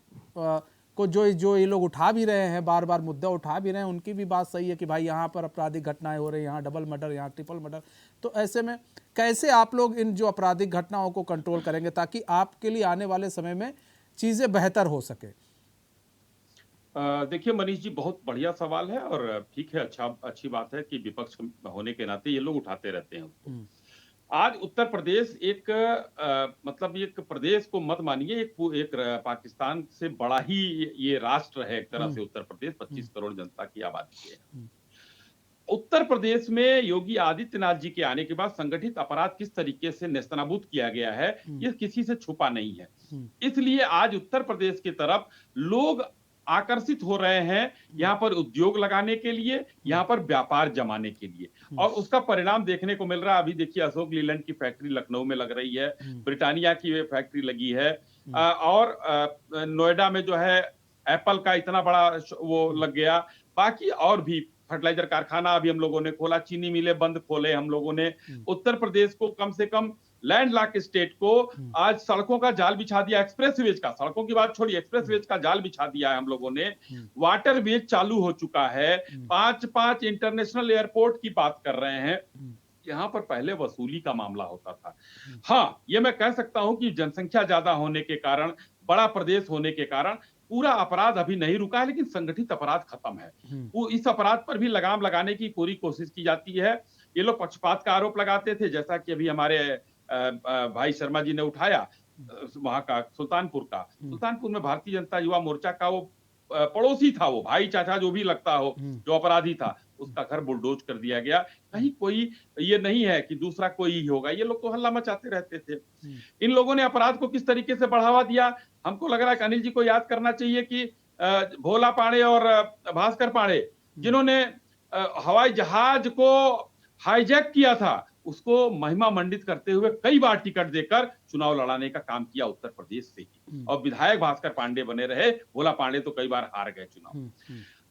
को जो ये लोग उठा भी रहे हैं, बार बार मुद्दा उठा भी रहे हैं, उनकी भी बात सही है कि भाई यहाँ पर आपराधिक घटनाएं हो रही हैं, यहाँ डबल मर्डर, यहाँ ट्रिपल मर्डर। तो ऐसे में कैसे आप लोग इन जो आपराधिक घटनाओं को कंट्रोल करेंगे ताकि आपके लिए आने वाले समय में चीज़ें बेहतर हो सके? देखिए मनीष जी, बहुत बढ़िया सवाल है और ठीक है, अच्छी बात है कि विपक्ष होने के नाते ये लोग उठाते रहते हैं उसको। आज उत्तर प्रदेश एक मतलब एक प्रदेश को मत मानिए, एक पाकिस्तान से बड़ा ही ये राष्ट्र है एक तरह से। उत्तर प्रदेश 25 करोड़ जनता की आबादी है। उत्तर प्रदेश में योगी आदित्यनाथ जी के आने के बाद संगठित अपराध किस तरीके से नेस्तनाबूद किया गया है, ये किसी से छुपा नहीं है। इसलिए आज उत्तर प्रदेश की तरफ लोग आकर्षित हो रहे हैं, यहाँ पर उद्योग लगाने के लिए, यहाँ पर व्यापार जमाने के लिए, और उसका परिणाम देखने को मिल रहा है। अभी देखिए अशोक लीलैंड की फैक्ट्री लखनऊ में लग रही है, ब्रिटानिया की फैक्ट्री लगी है, और नोएडा में जो है एप्पल का इतना बड़ा वो लग गया। बाकी और भी फर्टिलाइजर कारखाना अभी हम लोगों ने खोला, चीनी मिले बंद खोले हम लोगों ने। उत्तर प्रदेश को कम से कम लैंडलॉक स्टेट को आज सड़कों का जाल बिछा दिया, एक्सप्रेसवेज का, सड़कों की बात छोड़िए, एक्सप्रेसवेज का जाल बिछा दिया है हम लोगों ने। वाटर वेज चालू हो चुका है, 5 इंटरनेशनल एयरपोर्ट की बात कर रहे हैं। यहाँ पर पहले वसूली का मामला होता था। हाँ, ये मैं कह सकता हूं कि जनसंख्या ज्यादा होने के कारण, बड़ा प्रदेश होने के कारण पूरा अपराध अभी नहीं रुका है, लेकिन संगठित अपराध खत्म है। वो इस अपराध पर भी लगाम लगाने की पूरी कोशिश की जाती है। ये लोग पक्षपात का आरोप लगाते थे, जैसा कि अभी हमारे भाई शर्मा जी ने उठाया वहां का सुल्तानपुर में भारतीय जनता युवा मोर्चा का वो पड़ोसी था, वो भाई चाचा जो भी लगता हो, जो अपराधी था, उसका घर बुलडोज कर दिया गया। कहीं कोई ये नहीं है कि दूसरा कोई ही होगा, ये लोग तो हल्ला मचाते रहते थे। इन लोगों ने अपराध को किस तरीके से बढ़ावा दिया, हमको लग रहा है कि अनिल जी को याद करना चाहिए कि भोला पांडे और भास्कर पांडे, जिन्होंने हवाई जहाज को हाईजैक किया था, उसको महिमा मंडित करते हुए कई बार टिकट देकर चुनाव लड़ाने का काम किया उत्तर प्रदेश से ही, और विधायक भास्कर पांडे बने रहे, भोला पांडे तो कई बार हार गए चुनाव।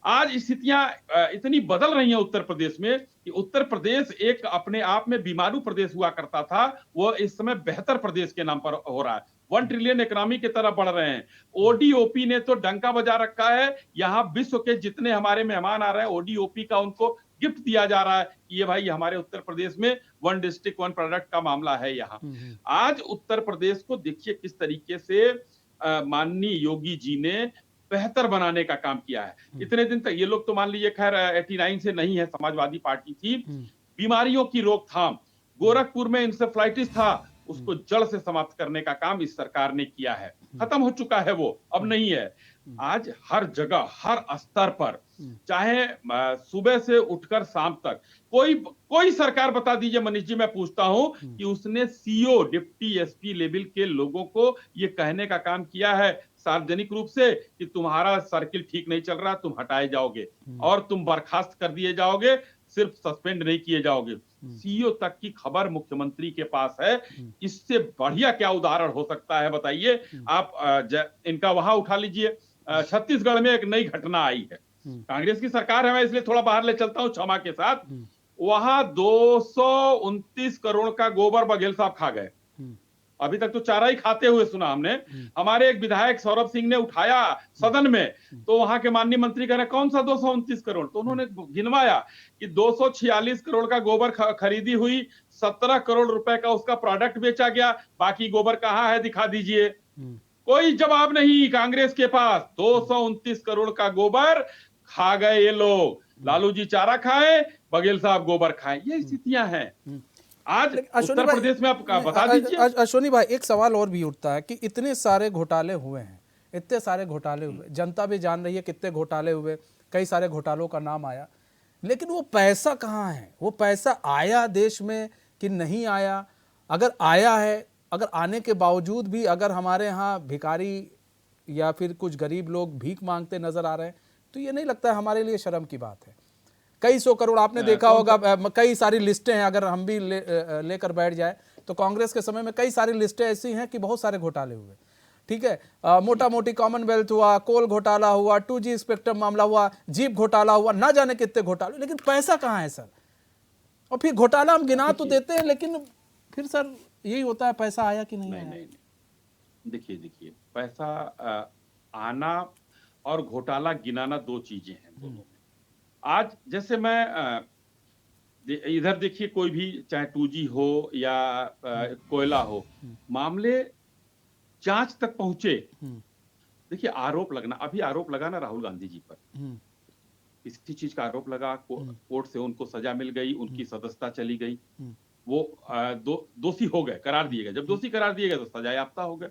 आज स्थितियां इतनी बदल रही हैं उत्तर प्रदेश में कि उत्तर प्रदेश एक अपने आप में बीमारू प्रदेश हुआ करता था, वो इस समय बेहतर प्रदेश के नाम पर हो रहा है। 1 ट्रिलियन इकोनॉमी की तरफ बढ़ रहे हैं। ओडीओपी ने तो डंका बजा रखा है। यहाँ विश्व के जितने हमारे मेहमान आ रहे हैं, ओडीओपी का उनको गिफ्ट दिया जा रहा है कि ये भाई हमारे उत्तर प्रदेश में 1 डिस्ट्रिक्ट 1 प्रोडक्ट का मामला है। यहाँ आज उत्तर प्रदेश को देखिए किस तरीके से माननीय योगी जी ने बेहतर बनाने का काम किया है। इतने दिन तक ये लोग तो मान लीजिए खैर 89 से नहीं है, समाजवादी पार्टी थी। बीमारियों की रोकथाम, गोरखपुर में इंसेफ्लाइटिस था, उसको जड़ से समाप्त करने का काम इस सरकार ने किया है। खत्म हो चुका है वो, अब नहीं है। आज हर जगह, हर स्तर पर, चाहे सुबह से उठकर शाम तक, कोई सरकार बता दीजिए मनीष जी, मैं पूछता हूं कि उसने सीओ, डिप्टी एसपी लेवल के लोगों को ये कहने का काम किया है सार्वजनिक रूप से कि तुम्हारा सर्किल ठीक नहीं चल रहा, तुम हटाए जाओगे और तुम बर्खास्त कर दिए जाओगे, सिर्फ सस्पेंड नहीं किए जाओगे। सीईओ तक की खबर मुख्यमंत्री के पास है। इससे बढ़िया क्या उदाहरण हो सकता है बताइए आप। इनका वहां उठा लीजिए, छत्तीसगढ़ में एक नई घटना आई है। कांग्रेस की सरकार है, मैं इसलिए थोड़ा बाहर ले चलता हूं क्षमा के साथ। वहां 229 करोड़ का गोबर बघेल साहब खा गए। अभी तक तो चारा ही खाते हुए सुना हमने। हमारे एक विधायक सौरभ सिंह ने उठाया सदन में, तो वहां के माननीय मंत्री कह रहे कौन सा 229 करोड़, तो उन्होंने गिनवाया कि 246 करोड़ का गोबर खरीदी हुई, 17 करोड़ रुपए का उसका प्रोडक्ट बेचा गया, बाकी गोबर कहाँ है दिखा दीजिए। कोई जवाब नहीं कांग्रेस के पास। 229 करोड़ का गोबर खा गए ये लोग। लालू जी चारा खाए, बघेल साहब गोबर खाए, ये स्थितियां हैं आज उत्तर प्रदेश में। आप बता दीजिए। अश्विनी भाई, एक सवाल और भी उठता है कि इतने सारे घोटाले हुए हैं, इतने सारे घोटाले हुए, जनता भी जान रही है कितने घोटाले हुए, कई सारे घोटालों का नाम आया, लेकिन वो पैसा कहाँ है? वो पैसा आया देश में कि नहीं आया? अगर आया है, अगर आने के बावजूद भी अगर हमारे यहाँ भिखारी या फिर कुछ गरीब लोग भीख मांगते नजर आ रहे हैं, तो ये नहीं लगता है हमारे लिए शर्म की बात है? कई सौ करोड़ आपने देखा होगा, कई सारी लिस्टें हैं, अगर हम भी लेकर बैठ जाए तो कांग्रेस के समय में कई सारी लिस्टें ऐसी हैं कि बहुत सारे घोटाले हुए। ठीक है, मोटा मोटी कॉमनवेल्थ हुआ, कोल घोटाला हुआ, 2G स्पेक्ट्रम मामला हुआ, जीप घोटाला हुआ, ना जाने कितने घोटाले, लेकिन पैसा कहाँ है सर? और फिर घोटाला हम गिना तो देते हैं, लेकिन फिर सर यही होता है, पैसा आया कि नहीं आया? नहीं। देखिए पैसा आना और घोटाला गिनाना दो चीजें हैं दोनों में। आज जैसे मैं इधर देखिए, कोई भी चाहे 2G हो या कोयला हो, मामले जांच तक पहुंचे। देखिए आरोप लगना, अभी आरोप लगा ना राहुल गांधी जी पर, किसी चीज का आरोप लगा, कोर्ट से उनको सजा मिल गई, उनकी सदस्यता चली गई, वो दोषी हो गए, करार दिए गए। जब दोषी करार दिए गए तो सजा याफ्ता हो गए,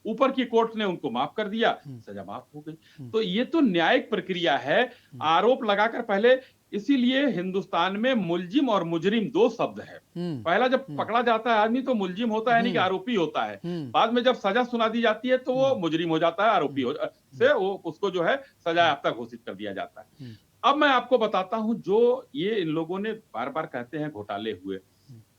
ऊपर की कोर्ट ने उनको माफ कर दिया, सजा माफ हो गई। तो ये तो न्यायिक प्रक्रिया है। आरोप लगाकर पहले, इसीलिए हिंदुस्तान में मुलजिम और मुजरिम दो शब्द है। पहला जब पकड़ा जाता है आदमी तो मुलजिम होता है, यानी कि आरोपी होता है। बाद में जब सजा सुना दी जाती है तो वो मुजरिम हो जाता है, आरोपी से वो उसको जो है सजा याफ्ता घोषित कर दिया जाता है। अब मैं आपको बताता हूं, जो ये इन लोगों ने बार बार कहते हैं घोटाले हुए,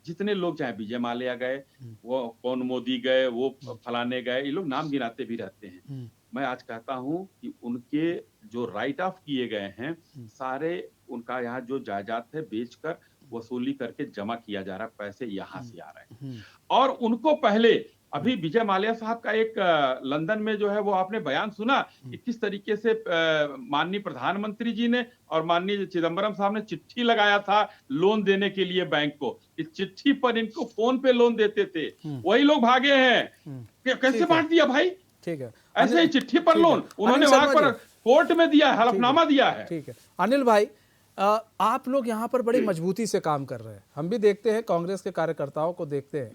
जितने लोग चाहे विजय माल्या गए, वो कौन मोदी गए, वो फलाने गए, ये लोग नाम गिनाते भी रहते हैं। मैं आज कहता हूं कि उनके जो राइट ऑफ किए गए हैं सारे, उनका यहाँ जो जायदाद थे बेचकर वसूली करके जमा किया जा रहा है, पैसे यहाँ से आ रहे हैं। और उनको पहले अभी विजय माल्या साहब का एक लंदन में जो है वो आपने बयान सुना कि किस तरीके से माननीय प्रधानमंत्री जी ने और माननीय चिदम्बरम साहब ने चिट्ठी लगाया था लोन देने के लिए बैंक को। इस चिट्ठी पर इनको फोन पे लोन देते थे, वही लोग भागे हैं। कैसे बांट दिया भाई? ठीक है, ऐसे ही चिट्ठी पर लोन उन्होंने वहां पर कोर्ट में दिया है, हलफनामा दिया है। ठीक है अनिल भाई, आप लोग यहाँ पर बड़ी मजबूती से काम कर रहे हैं। हम भी देखते हैं, कांग्रेस के कार्यकर्ताओं को देखते हैं,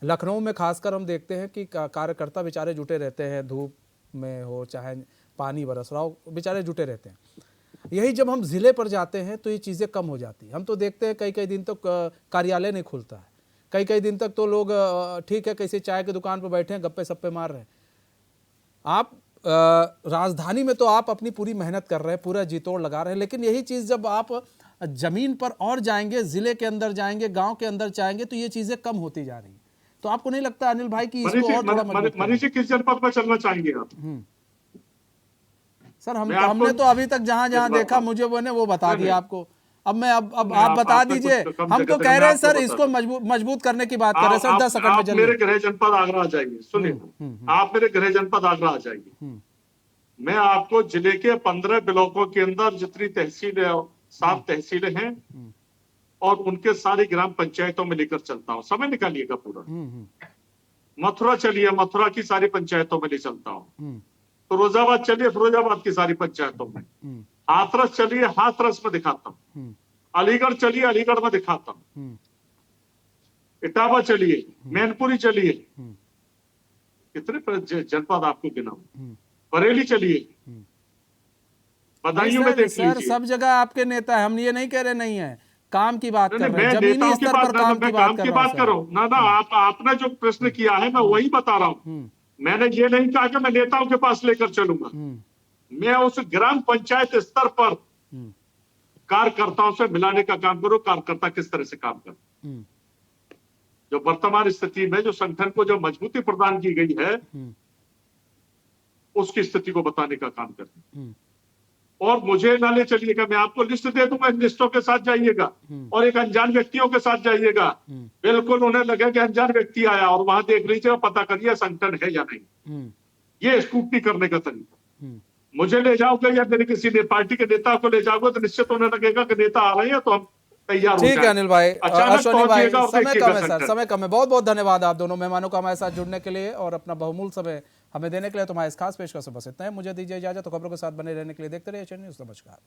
लखनऊ में खासकर हम देखते हैं कि कार्यकर्ता बेचारे जुटे रहते हैं, धूप में हो चाहे पानी बरस रहा हो, बेचारे जुटे रहते हैं। यही जब हम ज़िले पर जाते हैं तो ये चीज़ें कम हो जाती हैं। हम तो देखते हैं कई कई दिन तक कार्यालय नहीं खुलता है, कई कई दिन तक तो लोग ठीक है किसी चाय की दुकान पर बैठे हैं, गप्पे सप्पे मार रहे हैं। आप राजधानी में तो आप अपनी पूरी मेहनत कर रहे हैं, पूरा जी तोड़ लगा रहे हैं, लेकिन यही चीज़ जब आप ज़मीन पर और जाएंगे, ज़िले के अंदर जाएंगे, गांव के अंदर जाएंगे, तो ये चीज़ें कम होती जा रही हैं। तो आपको नहीं लगता अनिल भाई कि इसको और थोड़ा मनीष जी किस जनपद में चलना चाहेंगे आप? सर हमने तो अभी तक जहां जहां देखा मुझे वो बता दिया आपको। अब आप बता दीजिए। हम तो कह रहे हैं सर इसको मजबूत करने की बात कर रहे हैं सर। 10 सेकंड में चलिए। मेरे गृह जनपद आगरा आ जाएंगे, सुनिए, आप मेरे गृह जनपद आगरा आ जाएंगे, मैं आपको जिले के 15 ब्लॉकों के अंदर जितनी तहसीलें, 7 तहसीलें हैं और उनके सारी ग्राम पंचायतों में लेकर चलता हूँ। समय निकालिएगा पूरा। मथुरा चलिए, मथुरा की सारी पंचायतों में ले चलता हूँ। फिरोजाबाद चलिए, फिरोजाबाद की सारी पंचायतों में। हाथरस चलिए, हाथरस में दिखाता हूँ। अलीगढ़ चलिए, अलीगढ़ में दिखाता हूँ। इटावा चलिए, मैनपुरी चलिए, कितने जनपद आपको गिनाऊं। बरेली चलिए, बदायूं में देख लीजिए। सब जगह आपके नेता है, हम ये नहीं कह रहे नहीं है, काम की बात कर रहे हैं, जमीनी स्तर पर काम की बात कर रहा हूँ। ना आपने जो प्रश्न किया है मैं वही बता रहा हूँ। मैंने ये नहीं कहा कि मैं नेताओं के पास लेकर चलूंगा, मैं उस ग्राम पंचायत स्तर पर कार्यकर्ताओं से मिलाने का काम करूं, कार्यकर्ता किस तरह से काम कर, जो वर्तमान स्थिति में जो संगठन को जो मजबूती प्रदान की गई है उसकी स्थिति को बताने का काम करते। और मुझे ना ले चलिएगा, मैं आपको लिस्ट दे दूंगा, इन लिस्टों के साथ जाइएगा और एक अनजान व्यक्तियों के साथ जाइएगा। बिल्कुल उन्हें लगे कि अनजान व्यक्ति आया और वहां देख लीजिए, पता करिए संगठन है या नहीं। ये स्कूटनी करने का तरीका। मुझे ले जाओगे या मेरे किसी ने पार्टी के नेता को ले जाओगे तो निश्चित होने लगेगा कि नेता आ रहे हैं, तो हम तैयार हो ठीक है अनिल भाई, अचानक अश्वनी भाई, पहुंचिएगा और समय देखिएगा कम है सर, संगठन। समय कम है। बहुत बहुत धन्यवाद आप दोनों मेहमानों का हमारे साथ जुड़ने के लिए और अपना बहुमूल्य समय हमें देने के लिए। तुम्हारे इस खास पेशकश से बस इतना है, मुझे दीजिए इजाजत। तो खबरों के साथ बने रहने के लिए देखते रहिए चैनल न्यूज़। नमस्कार।